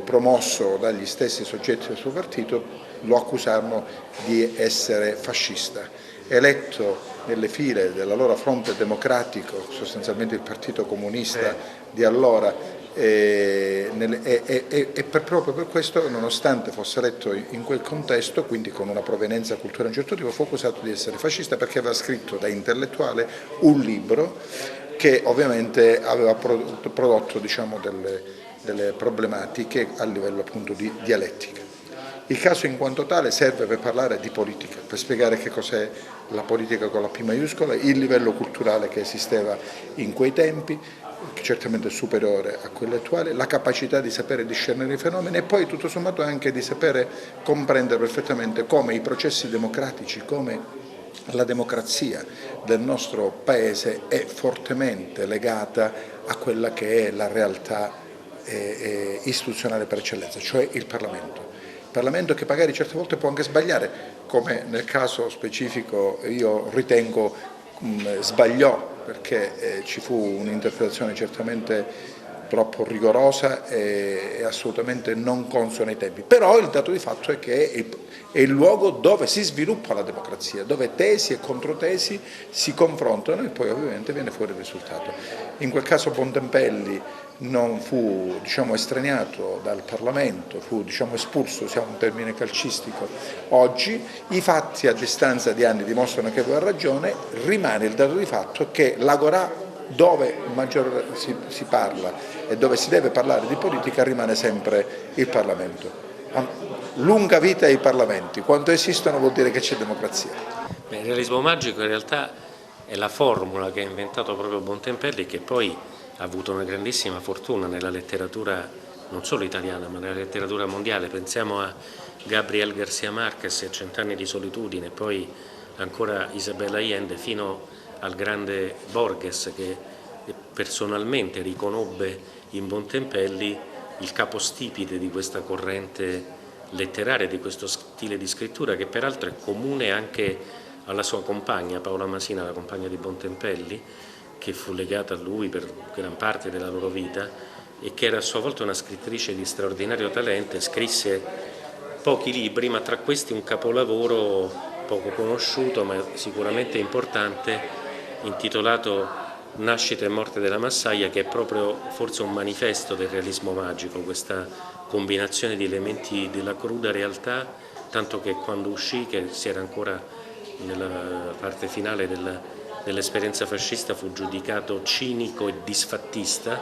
promosso dagli stessi soggetti del suo partito, lo accusarono di essere fascista. Eletto nelle file dell'allora Fronte Democratico, sostanzialmente il partito comunista di allora, proprio per questo, nonostante fosse eletto in quel contesto, quindi con una provenienza culturale di un certo tipo, fu accusato di essere fascista, perché aveva scritto da intellettuale un libro che ovviamente aveva prodotto diciamo, delle problematiche a livello appunto di dialettica. Il caso in quanto tale serve per parlare di politica, per spiegare che cos'è la politica con la P maiuscola, il livello culturale che esisteva in quei tempi, certamente superiore a quello attuale, la capacità di sapere discernere i fenomeni e poi tutto sommato anche di sapere comprendere perfettamente come i processi democratici, come la democrazia del nostro Paese è fortemente legata a quella che è la realtà istituzionale per eccellenza, cioè il Parlamento. Parlamento che magari certe volte può anche sbagliare, come nel caso specifico io ritengo sbagliò, perché ci fu un'interpretazione certamente troppo rigorosa e assolutamente non consona ai tempi. Però il dato di fatto è che è il luogo dove si sviluppa la democrazia, dove tesi e controtesi si confrontano e poi ovviamente viene fuori il risultato. In quel caso Bontempelli non fu estraniato dal Parlamento, fu espulso, usiamo un termine calcistico oggi. I fatti a distanza di anni dimostrano che aveva ragione, rimane il dato di fatto che l'agorà dove maggior si parla e dove si deve parlare di politica rimane sempre il Parlamento. Lunga vita ai Parlamenti, quando esistono vuol dire che c'è democrazia. Il realismo magico in realtà è la formula che ha inventato proprio Bontempelli, che poi ha avuto una grandissima fortuna nella letteratura non solo italiana ma nella letteratura mondiale. Pensiamo a Gabriel García Márquez e Cent'anni di solitudine, poi ancora Isabel Allende, fino al grande Borges, che personalmente riconobbe in Bontempelli il capostipite di questa corrente letteraria, di questo stile di scrittura, che peraltro è comune anche alla sua compagna Paola Masina, la compagna di Bontempelli, che fu legata a lui per gran parte della loro vita e che era a sua volta una scrittrice di straordinario talento. Scrisse pochi libri, ma tra questi un capolavoro poco conosciuto ma sicuramente importante, intitolato Nascita e morte della Massaia, che è proprio forse un manifesto del realismo magico, questa combinazione di elementi della cruda realtà, tanto che quando uscì, che si era ancora nella parte finale dell'esperienza fascista, fu giudicato cinico e disfattista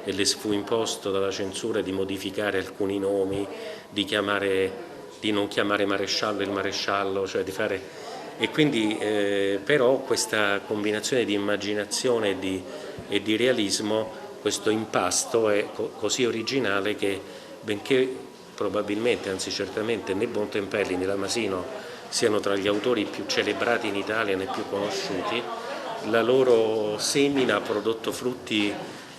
e le fu imposto dalla censura di modificare alcuni nomi, di non chiamare maresciallo il maresciallo, cioè di fare... E quindi però questa combinazione di immaginazione e di realismo, questo impasto è così originale che, benché probabilmente, anzi certamente, né Bontempelli né Lamasino siano tra gli autori più celebrati in Italia né più conosciuti, la loro semina ha prodotto frutti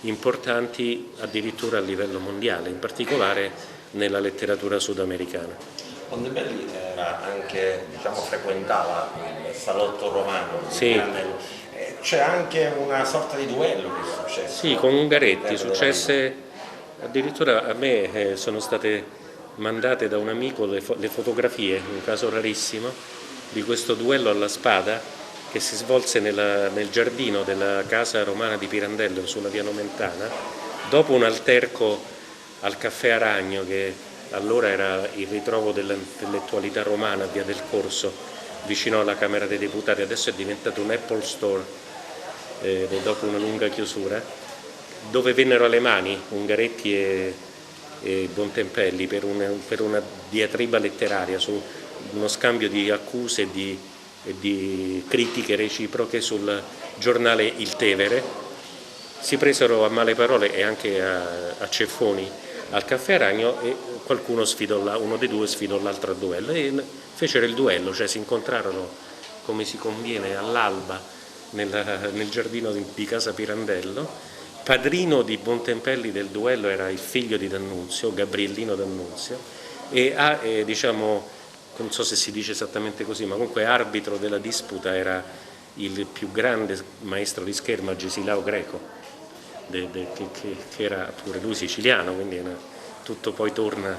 importanti addirittura a livello mondiale, in particolare nella letteratura sudamericana. Bontempelli era anche, frequentava il salotto romano, sì. C'è anche una sorta di duello che è successo. Sì, con Ungaretti successe, addirittura a me sono state mandate da un amico le fotografie, un caso rarissimo, di questo duello alla spada che si svolse nel giardino della casa romana di Pirandello sulla via Nomentana, dopo un alterco al Caffè Aragno, che allora era il ritrovo dell'intellettualità romana a via del Corso, vicino alla Camera dei Deputati. Adesso è diventato un Apple Store dopo una lunga chiusura, dove vennero alle mani Ungaretti e Bontempelli per una diatriba letteraria su uno scambio di accuse e di critiche reciproche sul giornale Il Tevere. Si presero a male parole e anche a ceffoni al Caffè Aragno e qualcuno uno dei due sfidò l'altro a duello e fecero il duello, cioè si incontrarono come si conviene all'alba nel giardino di casa Pirandello. Padrino di Bontempelli del duello era il figlio di D'Annunzio, Gabriellino D'Annunzio, e diciamo, non so se si dice esattamente così, ma comunque arbitro della disputa era il più grande maestro di scherma Gesilao Greco, che era pure lui siciliano, quindi tutto poi torna.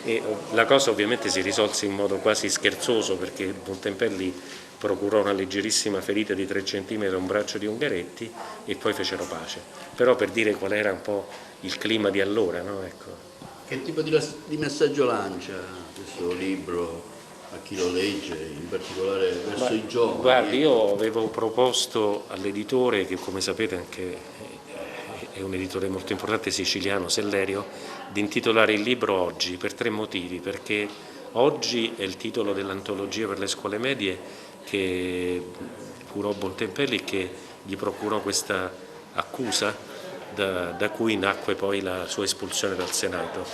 E la cosa ovviamente si risolse in modo quasi scherzoso, perché Bontempelli procurò una leggerissima ferita di 3 centimetri a un braccio di Ungaretti e poi fecero pace. Però per dire qual era un po' il clima di allora, no? Ecco. Che tipo di messaggio lancia questo libro a chi lo legge, in particolare verso i giovani? Guardi, io avevo proposto all'editore, che come sapete anche è un editore molto importante siciliano, Sellerio, di intitolare il libro Oggi, per 3 motivi: perché Oggi è il titolo dell'antologia per le scuole medie che curò Bontempelli e che gli procurò questa accusa da cui nacque poi la sua espulsione dal Senato.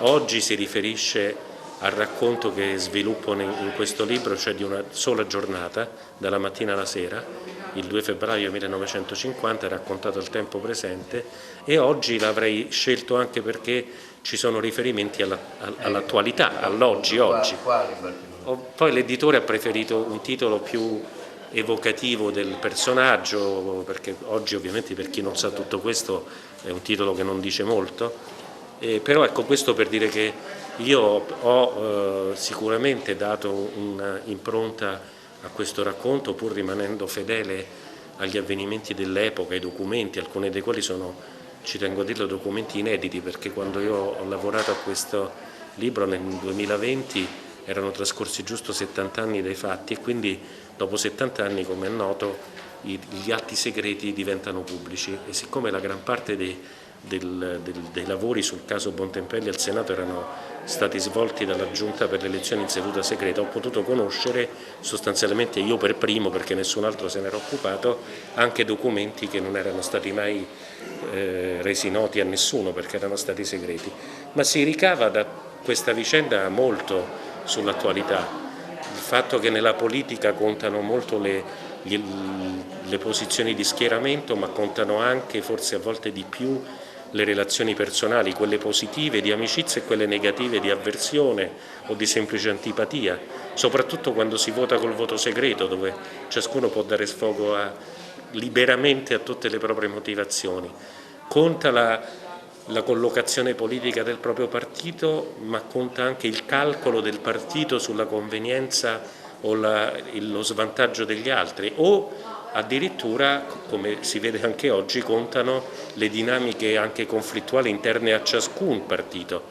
Oggi si riferisce al racconto che sviluppo in questo libro, cioè di una sola giornata, dalla mattina alla sera, il 2 febbraio 1950, raccontato al tempo presente, e oggi l'avrei scelto anche perché ci sono riferimenti all'attualità, all'oggi. Poi l'editore ha preferito un titolo più evocativo del personaggio, perché oggi ovviamente, per chi non sa tutto questo, è un titolo che non dice molto, però ecco, questo per dire che io ho sicuramente dato un'impronta a questo racconto, pur rimanendo fedele agli avvenimenti dell'epoca, ai documenti, alcuni dei quali sono, ci tengo a dirlo, documenti inediti, perché quando io ho lavorato a questo libro nel 2020 erano trascorsi giusto 70 anni dai fatti, e quindi dopo 70 anni, come è noto, gli atti segreti diventano pubblici, e siccome la gran parte dei lavori sul caso Bontempelli al Senato erano stati svolti dalla Giunta per le elezioni in seduta segreta, ho potuto conoscere sostanzialmente io per primo, perché nessun altro se n'era occupato, anche documenti che non erano stati mai resi noti a nessuno perché erano stati segreti. Ma si ricava da questa vicenda molto sull'attualità, il fatto che nella politica contano molto le posizioni di schieramento, ma contano anche, forse a volte di più, le relazioni personali, quelle positive di amicizia e quelle negative di avversione o di semplice antipatia, soprattutto quando si vota col voto segreto, dove ciascuno può dare sfogo liberamente a tutte le proprie motivazioni. Conta la collocazione politica del proprio partito, ma conta anche il calcolo del partito sulla convenienza o lo svantaggio degli altri, o addirittura, come si vede anche oggi, contano le dinamiche anche conflittuali interne a ciascun partito.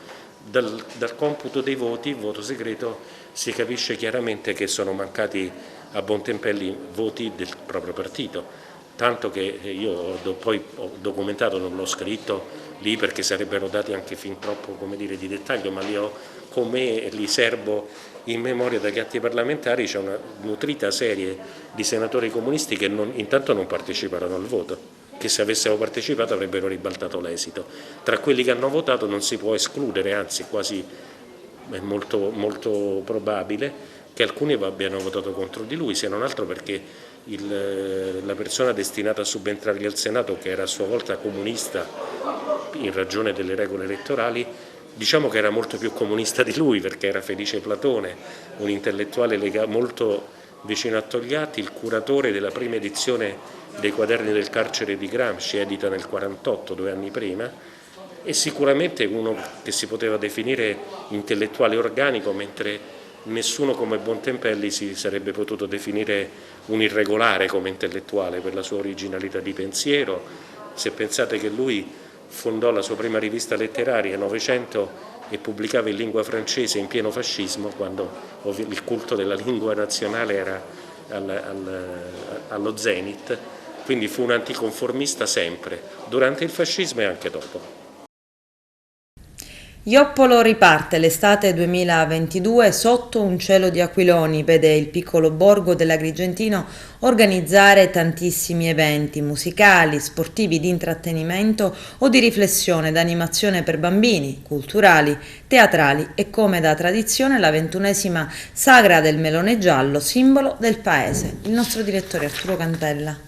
Dal computo dei voti, il voto segreto, si capisce chiaramente che sono mancati a Bontempelli voti del proprio partito, tanto che io poi ho documentato, non l'ho scritto lì perché sarebbero dati anche fin troppo, come dire, di dettaglio, ma li ho con me e li serbo in memoria dagli atti parlamentari. C'è una nutrita serie di senatori comunisti che intanto non parteciparono al voto, che se avessero partecipato avrebbero ribaltato l'esito. Tra quelli che hanno votato non si può escludere, anzi quasi è molto, molto probabile che alcuni abbiano votato contro di lui, se non altro perché la persona destinata a subentrargli al Senato, che era a sua volta comunista in ragione delle regole elettorali, diciamo che era molto più comunista di lui, perché era Felice Platone, un intellettuale molto vicino a Togliatti, il curatore della prima edizione dei Quaderni del carcere di Gramsci, edita nel 1948, 2 anni prima, e sicuramente uno che si poteva definire intellettuale organico, mentre nessuno come Bontempelli si sarebbe potuto definire un irregolare come intellettuale per la sua originalità di pensiero. Se pensate che lui fondò la sua prima rivista letteraria nel Novecento e pubblicava in lingua francese in pieno fascismo, quando il culto della lingua nazionale era allo zenit, quindi fu un anticonformista sempre, durante il fascismo e anche dopo. Ioppolo riparte l'estate 2022 sotto un cielo di aquiloni, vede il piccolo borgo dell'Agrigentino organizzare tantissimi eventi musicali, sportivi, di intrattenimento o di riflessione, d'animazione per bambini, culturali, teatrali e, come da tradizione, la 21esima Sagra del Melone Giallo, simbolo del paese. Il nostro direttore Arturo Cantella.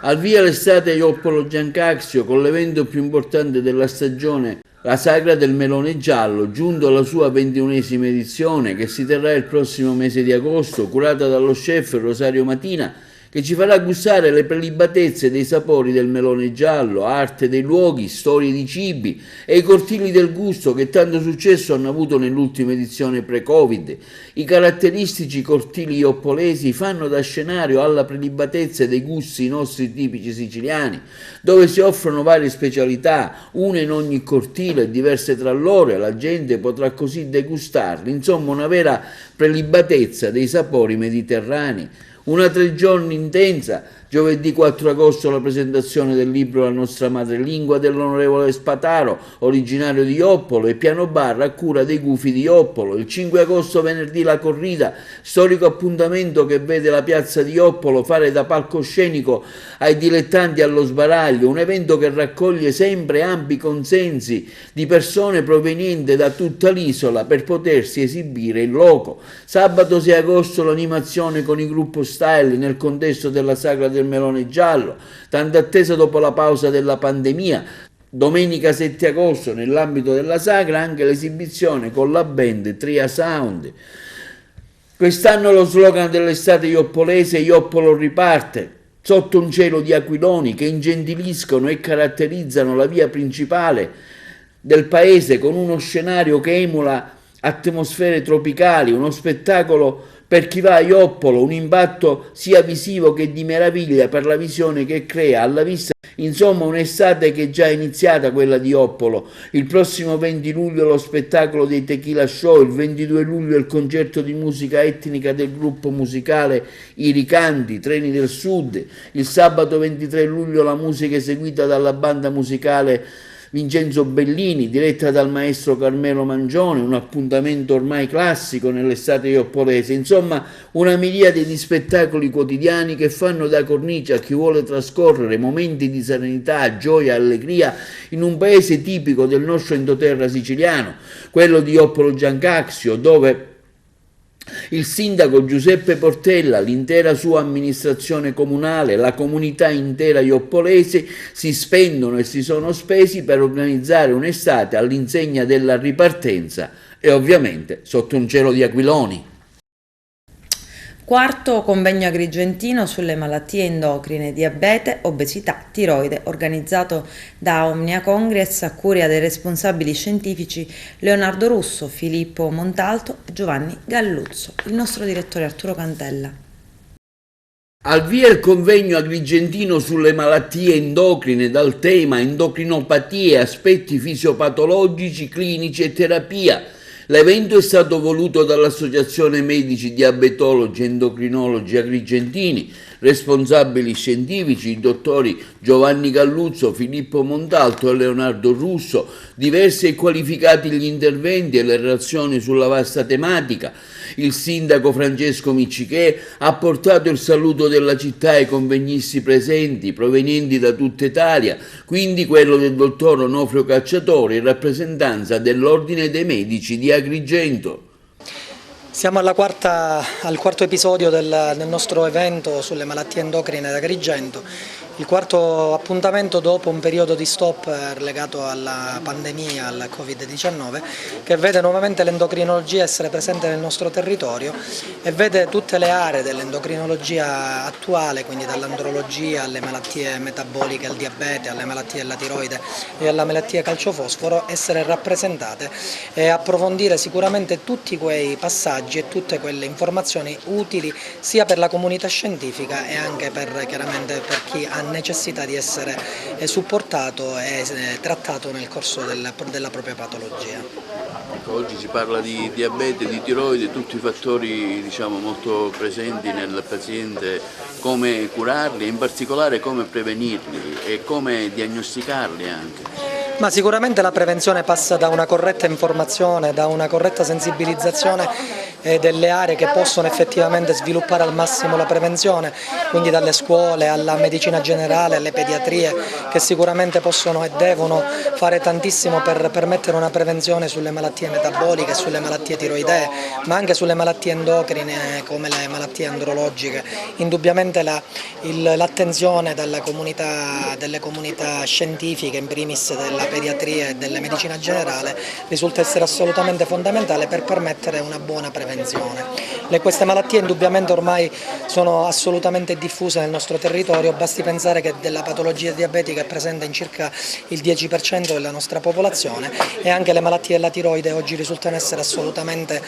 Al via l'estate a Ioppolo Giancazio con l'evento più importante della stagione, la Sagra del Melone Giallo, giunto alla sua 21esima edizione, che si terrà il prossimo mese di agosto, curata dallo chef Rosario Matina, che ci farà gustare le prelibatezze dei sapori del melone giallo, arte dei luoghi, storie di cibi e i cortili del gusto che tanto successo hanno avuto nell'ultima edizione pre-Covid. I caratteristici cortili ioppolesi fanno da scenario alla prelibatezza dei gusti nostri tipici siciliani, dove si offrono varie specialità, una in ogni cortile, diverse tra loro, e la gente potrà così degustarli. Insomma, una vera prelibatezza dei sapori mediterranei. Una 3 giorni intensa, giovedì 4 agosto la presentazione del libro La nostra madrelingua dell'onorevole Spataro, originario di Ioppolo, e piano bar a cura dei Gufi di Ioppolo. Il 5 agosto venerdì la corrida, storico appuntamento che vede la piazza di Ioppolo fare da palcoscenico ai dilettanti allo sbaraglio, un evento che raccoglie sempre ampi consensi di persone provenienti da tutta l'isola per potersi esibire in loco. Sabato 6 agosto l'animazione con il gruppo Style nel contesto della Sagra del Melone Giallo, tanto attesa dopo la pausa della pandemia. Domenica 7 agosto nell'ambito della Sagra anche l'esibizione con la band Tria Sound. Quest'anno lo slogan dell'estate ioppolese Ioppolo riparte, sotto un cielo di aquiloni che ingentiliscono e caratterizzano la via principale del paese con uno scenario che emula atmosfere tropicali, uno spettacolo per chi va a Ioppolo, un impatto sia visivo che di meraviglia per la visione che crea alla vista. Insomma, un'estate che è già iniziata, quella di Ioppolo. Il prossimo 20 luglio lo spettacolo dei Tequila Show, il 22 luglio il concerto di musica etnica del gruppo musicale I Ricanti, Treni del Sud, il sabato 23 luglio la musica eseguita dalla banda musicale Vincenzo Bellini, diretta dal maestro Carmelo Mangione, un appuntamento ormai classico nell'estate ioppolese. Insomma, una miriade di spettacoli quotidiani che fanno da cornice a chi vuole trascorrere momenti di serenità, gioia, allegria in un paese tipico del nostro endoterra siciliano, quello di Ioppolo Giancazio, dove il sindaco Giuseppe Portella, l'intera sua amministrazione comunale, la comunità intera ioppolese si spendono e si sono spesi per organizzare un'estate all'insegna della ripartenza e ovviamente sotto un cielo di aquiloni. Quarto convegno agrigentino sulle malattie endocrine, diabete, obesità, tiroide, organizzato da Omnia Congress a cura dei responsabili scientifici Leonardo Russo, Filippo Montalto e Giovanni Galluzzo. Il nostro direttore Arturo Cantella. Al via il convegno agrigentino sulle malattie endocrine dal tema endocrinopatie, aspetti fisiopatologici, clinici e terapia. L'evento è stato voluto dall'Associazione Medici Diabetologi e Endocrinologi Agrigentini, responsabili scientifici i dottori Giovanni Galluzzo, Filippo Montalto e Leonardo Russo, diversi e qualificati gli interventi e le relazioni sulla vasta tematica. Il sindaco Francesco Miccichè ha portato il saluto della città ai convegnisti presenti, provenienti da tutta Italia, quindi quello del dottor Onofrio Cacciatore, in rappresentanza dell'Ordine dei Medici di Agrigento. Siamo al quarto episodio del nostro evento sulle malattie endocrine ad Agrigento. Il quarto appuntamento dopo un periodo di stop legato alla pandemia, al Covid-19, che vede nuovamente l'endocrinologia essere presente nel nostro territorio e vede tutte le aree dell'endocrinologia attuale, quindi dall'andrologia alle malattie metaboliche, al diabete, alle malattie della tiroide e alla malattia calciofosforo, essere rappresentate e approfondire sicuramente tutti quei passaggi e tutte quelle informazioni utili sia per la comunità scientifica e anche chiaramente per chi ha necessità di essere supportato e trattato nel corso della propria patologia. Ecco, oggi si parla di diabete, di tiroide, tutti i fattori diciamo, molto presenti nel paziente, come curarli e in particolare come prevenirli e come diagnosticarli anche. Ma sicuramente la prevenzione passa da una corretta informazione, da una corretta sensibilizzazione delle aree che possono effettivamente sviluppare al massimo la prevenzione, quindi dalle scuole alla medicina generale, alle pediatrie, che sicuramente possono e devono fare tantissimo per permettere una prevenzione sulle malattie metaboliche, sulle malattie tiroidee, ma anche sulle malattie endocrine come le malattie andrologiche. Indubbiamente l'attenzione delle comunità scientifiche, in primis della pediatria e della medicina generale, risulta essere assolutamente fondamentale per permettere una buona prevenzione. Queste malattie indubbiamente ormai sono assolutamente diffuse nel nostro territorio, basti pensare che della patologia diabetica è presente in circa il 10% della nostra popolazione e anche le malattie della tiroide oggi risultano essere assolutamente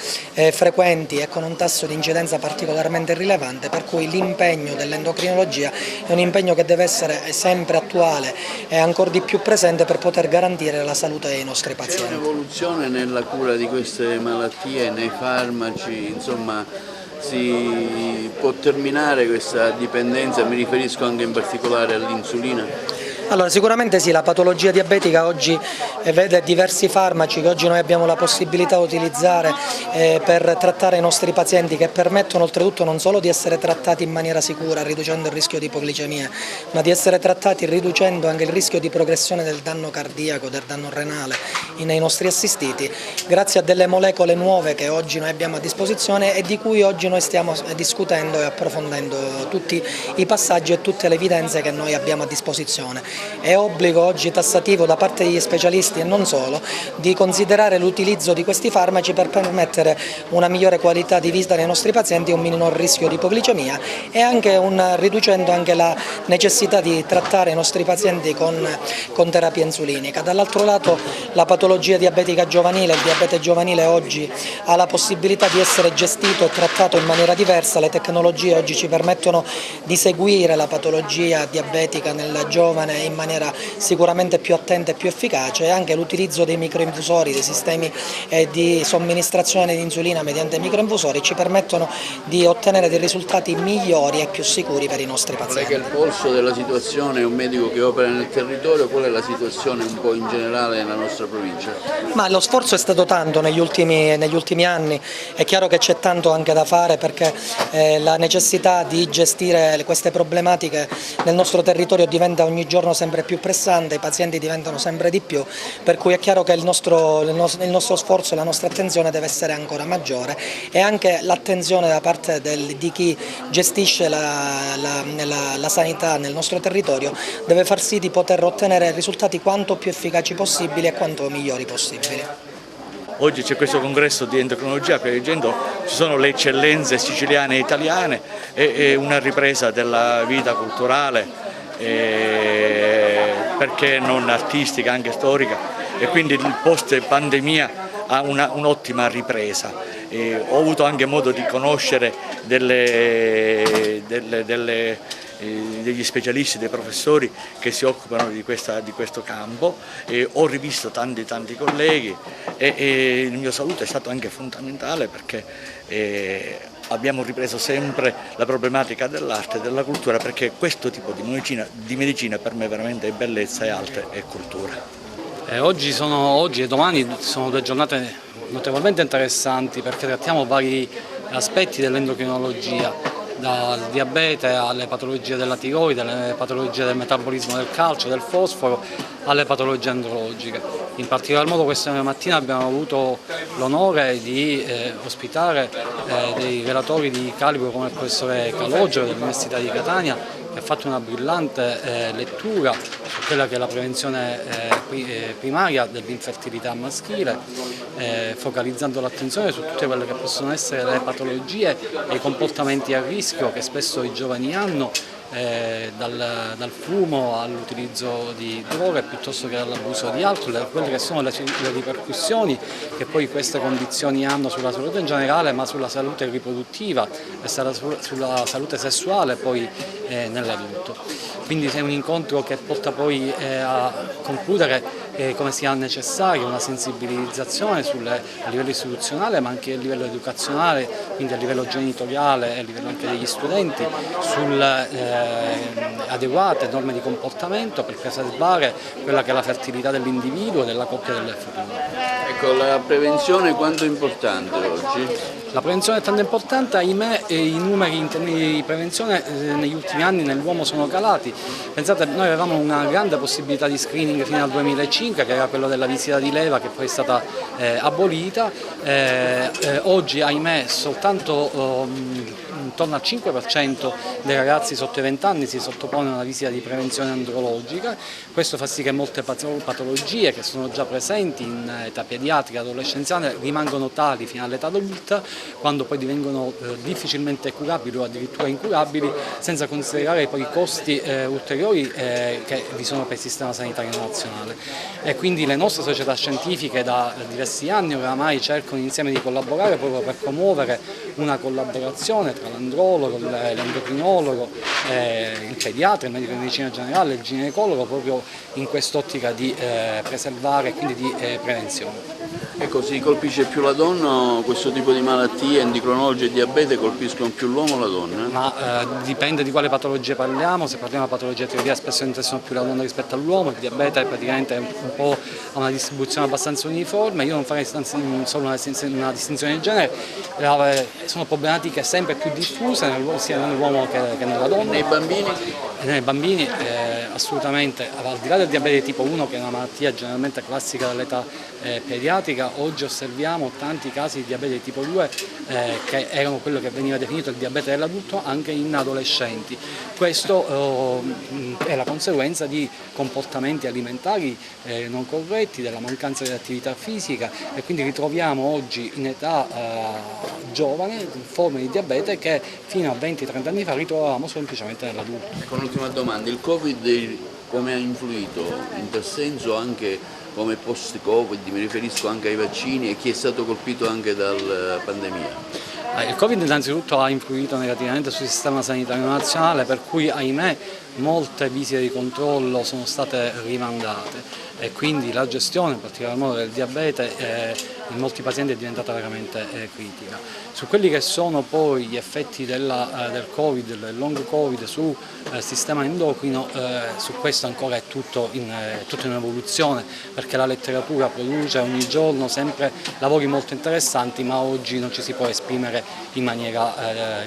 frequenti e con un tasso di incidenza particolarmente rilevante, per cui l'impegno dell'endocrinologia è un impegno che deve essere sempre attuale e ancora di più presente per poter garantire la salute dei nostri pazienti. C'è un'evoluzione nella cura di queste malattie, nei farmaci, insomma si può terminare questa dipendenza, mi riferisco anche in particolare all'insulina? Allora, sicuramente sì, la patologia diabetica oggi vede diversi farmaci che oggi noi abbiamo la possibilità di utilizzare per trattare i nostri pazienti, che permettono oltretutto non solo di essere trattati in maniera sicura riducendo il rischio di ipoglicemia, ma di essere trattati riducendo anche il rischio di progressione del danno cardiaco, del danno renale nei nostri assistiti, grazie a delle molecole nuove che oggi noi abbiamo a disposizione e di cui oggi noi stiamo discutendo e approfondendo tutti i passaggi e tutte le evidenze che noi abbiamo a disposizione. È obbligo oggi tassativo da parte degli specialisti e non solo di considerare l'utilizzo di questi farmaci per permettere una migliore qualità di vita nei nostri pazienti e un minor rischio di ipoglicemia e anche riducendo anche la necessità di trattare i nostri pazienti con terapia insulinica. Dall'altro lato la patologia diabetica giovanile, il diabete giovanile oggi ha la possibilità di essere gestito e trattato in maniera diversa, le tecnologie oggi ci permettono di seguire la patologia diabetica nel giovane in maniera sicuramente più attenta e più efficace, e anche l'utilizzo dei microinfusori, dei sistemi di somministrazione di insulina mediante microinfusori ci permettono di ottenere dei risultati migliori e più sicuri per i nostri pazienti. Qual è il polso della situazione? È un medico che opera nel territorio, qual è la situazione un po' in generale nella nostra provincia? Ma lo sforzo è stato tanto negli ultimi anni, è chiaro che c'è tanto anche da fare perché la necessità di gestire queste problematiche nel nostro territorio diventa ogni giorno sempre più pressante, i pazienti diventano sempre di più, per cui è chiaro che il nostro sforzo e la nostra attenzione deve essere ancora maggiore e anche l'attenzione da parte di chi gestisce la sanità nel nostro territorio deve far sì di poter ottenere risultati quanto più efficaci possibili e quanto migliori possibili. Oggi c'è questo congresso di endocrinologia, che leggendo ci sono le eccellenze siciliane e italiane e una ripresa della vita culturale, perché non artistica, anche storica, e quindi il post pandemia ha un'ottima ripresa. Ho avuto anche modo di conoscere degli specialisti, dei professori che si occupano di questo campo, ho rivisto tanti colleghi e il mio saluto è stato anche fondamentale perché abbiamo ripreso sempre la problematica dell'arte e della cultura, perché questo tipo di medicina per me veramente è bellezza, è arte e cultura. Oggi e domani sono due giornate notevolmente interessanti perché trattiamo vari aspetti dell'endocrinologia, dal diabete alle patologie della tiroide, alle patologie del metabolismo del calcio, del fosforo, alle patologie andrologiche. In particolar modo questa mattina abbiamo avuto l'onore di ospitare dei relatori di calibro come il professore Calogero dell'Università di Catania, ha fatto una brillante lettura su quella che è la prevenzione primaria dell'infertilità maschile, focalizzando l'attenzione su tutte quelle che possono essere le patologie e i comportamenti a rischio che spesso i giovani hanno, dal fumo all'utilizzo di droghe piuttosto che dall'abuso di alcol, quelle che sono le ripercussioni che poi queste condizioni hanno sulla salute in generale, ma sulla salute riproduttiva e sulla salute sessuale poi nell'adulto. Quindi è un incontro che porta poi a concludere come sia necessaria una sensibilizzazione a livello istituzionale ma anche a livello educazionale, quindi a livello genitoriale e a livello anche degli studenti, sulle adeguate norme di comportamento per preservare quella che è la fertilità dell'individuo e della coppia del futuro. Ecco, la prevenzione quanto è importante oggi? La prevenzione è tanto importante, ahimè i numeri in termini di prevenzione negli ultimi anni nell'uomo sono calati. Pensate, noi avevamo una grande possibilità di screening fino al 2005, che era quello della visita di leva, che poi è stata abolita. Oggi, ahimè, soltanto intorno al 5% dei ragazzi sotto i 20 anni si sottopone a una visita di prevenzione andrologica. Questo fa sì che molte patologie che sono già presenti in età pediatrica e adolescenziale rimangono tali fino all'età adulta, quando poi divengono difficilmente curabili o addirittura incurabili, senza considerare poi i costi ulteriori che vi sono per il sistema sanitario nazionale. E quindi le nostre società scientifiche da diversi anni oramai cercano insieme di collaborare proprio per promuovere una collaborazione tra l'andrologo, l'endocrinologo, il pediatra, il medico di medicina generale, il ginecologo, proprio in quest'ottica di preservare e quindi di prevenzione. Ecco, si colpisce più la donna, questo tipo di malattie, endocrinologie e diabete colpiscono più l'uomo o la donna? Ma dipende di quale patologia parliamo. Se parliamo di patologie tiroidea spesso interessano più la donna rispetto all'uomo, il diabete praticamente è un po' a una distribuzione abbastanza uniforme. Io non farei solo una distinzione di genere, sono problematiche sempre più diffuse sia nell'uomo che nella donna. Nei bambini? Nei bambini assolutamente, al di là del diabete tipo 1 che è una malattia generalmente classica dell'età pediatrica, oggi osserviamo tanti casi di diabete tipo 2 che erano quello che veniva definito il diabete dell'adulto anche in adolescenti. Questo è la conseguenza di comportamenti alimentari non corretti, della mancanza di attività fisica, e quindi ritroviamo oggi in età giovane forme di diabete che fino a 20-30 anni fa ritrovavamo semplicemente nell'adulto. Con l'ultima domanda, il Covid come ha influito in tal senso anche come post-Covid, mi riferisco anche ai vaccini e chi è stato colpito anche dalla pandemia? Il Covid innanzitutto ha influito negativamente sul sistema sanitario nazionale, per cui ahimè molte visite di controllo sono state rimandate e quindi la gestione, in particolar modo del diabete, in molti pazienti è diventata veramente critica. Su quelli che sono poi gli effetti del Covid, del long Covid sul sistema endocrino, su questo ancora è tutto in evoluzione, perché la letteratura produce ogni giorno sempre lavori molto interessanti, ma oggi non ci si può esprimere in maniera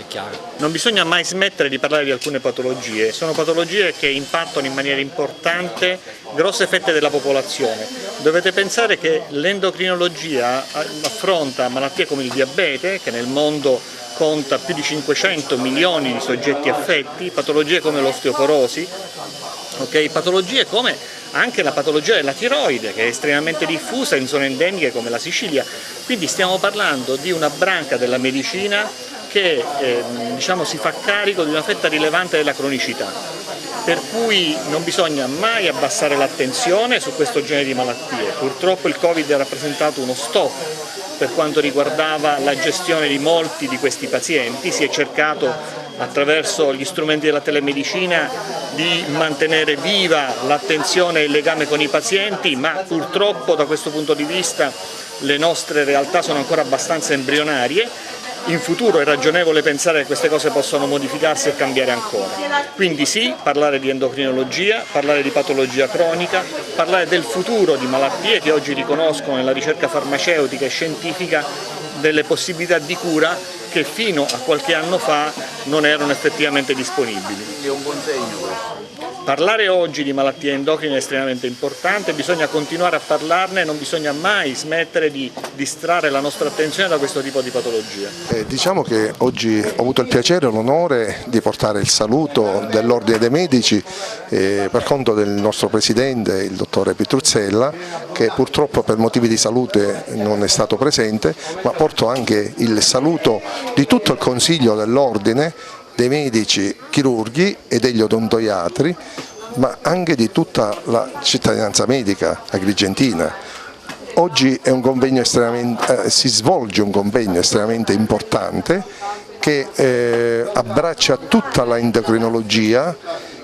chiara. Non bisogna mai smettere di parlare di alcune patologie, sono patologie che impattano in maniera importante grosse fette della popolazione. Dovete pensare che l'endocrinologia affronta malattie come il diabete, che nel mondo conta più di 500 milioni di soggetti affetti, patologie come l'osteoporosi, patologie come anche la patologia della tiroide, che è estremamente diffusa in zone endemiche come la Sicilia. Quindi stiamo parlando di una branca della medicina che si fa carico di una fetta rilevante della cronicità. Per cui non bisogna mai abbassare l'attenzione su questo genere di malattie. Purtroppo il Covid ha rappresentato uno stop per quanto riguardava la gestione di molti di questi pazienti. Si è cercato attraverso gli strumenti della telemedicina di mantenere viva l'attenzione e il legame con i pazienti, ma purtroppo da questo punto di vista le nostre realtà sono ancora abbastanza embrionarie. In futuro è ragionevole pensare che queste cose possano modificarsi e cambiare ancora. Quindi sì, parlare di endocrinologia, parlare di patologia cronica, parlare del futuro di malattie che oggi riconoscono nella ricerca farmaceutica e scientifica delle possibilità di cura che fino a qualche anno fa non erano effettivamente disponibili. È un buon segno questo. Parlare oggi di malattie endocrine è estremamente importante, bisogna continuare a parlarne, non bisogna mai smettere di distrarre la nostra attenzione da questo tipo di patologie. Diciamo che oggi ho avuto il piacere e l'onore di portare il saluto dell'Ordine dei Medici per conto del nostro Presidente, il dottore Pitruzzella, che purtroppo per motivi di salute non è stato presente, ma porto anche il saluto di tutto il Consiglio dell'Ordine dei medici chirurghi e degli odontoiatri, ma anche di tutta la cittadinanza medica agrigentina. Oggi è un convegno si svolge un convegno estremamente importante che abbraccia tutta la endocrinologia.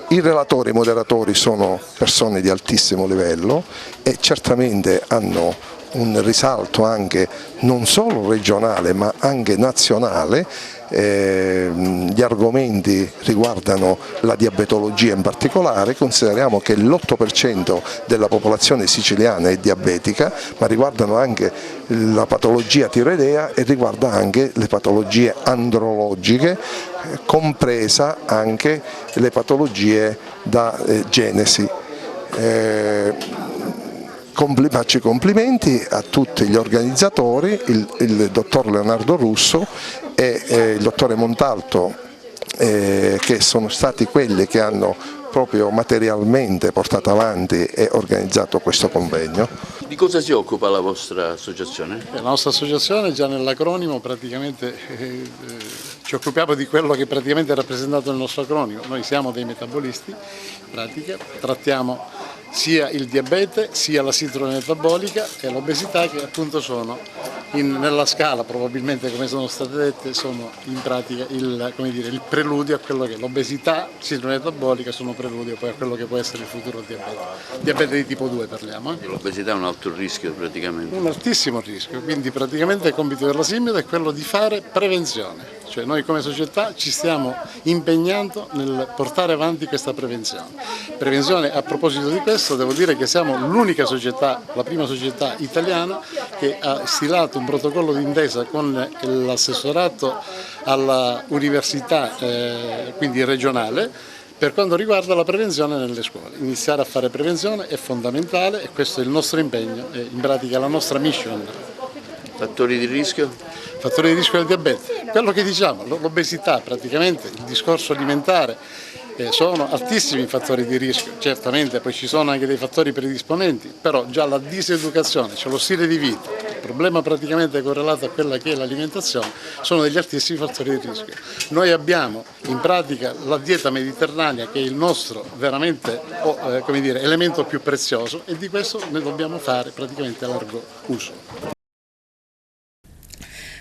I relatori e i moderatori sono persone di altissimo livello e certamente hanno un risalto anche non solo regionale ma anche nazionale. Gli argomenti riguardano la diabetologia in particolare. Consideriamo che l'8% della popolazione siciliana è diabetica, ma riguardano anche la patologia tiroidea e riguarda anche le patologie andrologiche, compresa anche le patologie da genesi. Faccio i complimenti a tutti gli organizzatori, il dottor Leonardo Russo e il dottore Montalto, che sono stati quelli che hanno proprio materialmente portato avanti e organizzato questo convegno. Di cosa si occupa la vostra associazione? La nostra associazione, già nell'acronimo, praticamente ci occupiamo di quello che praticamente è rappresentato nel nostro acronimo. Noi siamo dei metabolisti, in pratica, trattiamo sia il diabete, sia la sindrome metabolica e l'obesità, che appunto sono nella scala, probabilmente come sono state dette, sono in pratica il preludio a quello che l'obesità, sindrome metabolica sono preludio poi a quello che può essere il futuro diabete. Diabete di tipo 2 parliamo. L'obesità è un alto rischio praticamente. Un altissimo rischio, quindi praticamente il compito della SIMMET è quello di fare prevenzione. Cioè noi come società ci stiamo impegnando nel portare avanti questa prevenzione. Prevenzione, a proposito di questo, devo dire che siamo l'unica società, la prima società italiana che ha stilato un protocollo d'intesa con l'assessorato all'università, quindi regionale, per quanto riguarda la prevenzione nelle scuole. Iniziare a fare prevenzione è fondamentale e questo è il nostro impegno, è in pratica la nostra mission. Fattori di rischio? Fattori di rischio del diabete, quello che diciamo, l'obesità praticamente, il discorso alimentare, sono altissimi i fattori di rischio, certamente poi ci sono anche dei fattori predisponenti, però già la diseducazione, cioè lo stile di vita, il problema praticamente correlato a quella che è l'alimentazione, sono degli altissimi fattori di rischio. Noi abbiamo in pratica la dieta mediterranea che è il nostro veramente elemento più prezioso e di questo ne dobbiamo fare praticamente largo uso.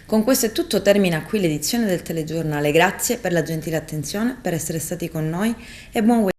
Con questo è tutto, termina qui l'edizione del telegiornale. Grazie per la gentile attenzione, per essere stati con noi e buon weekend.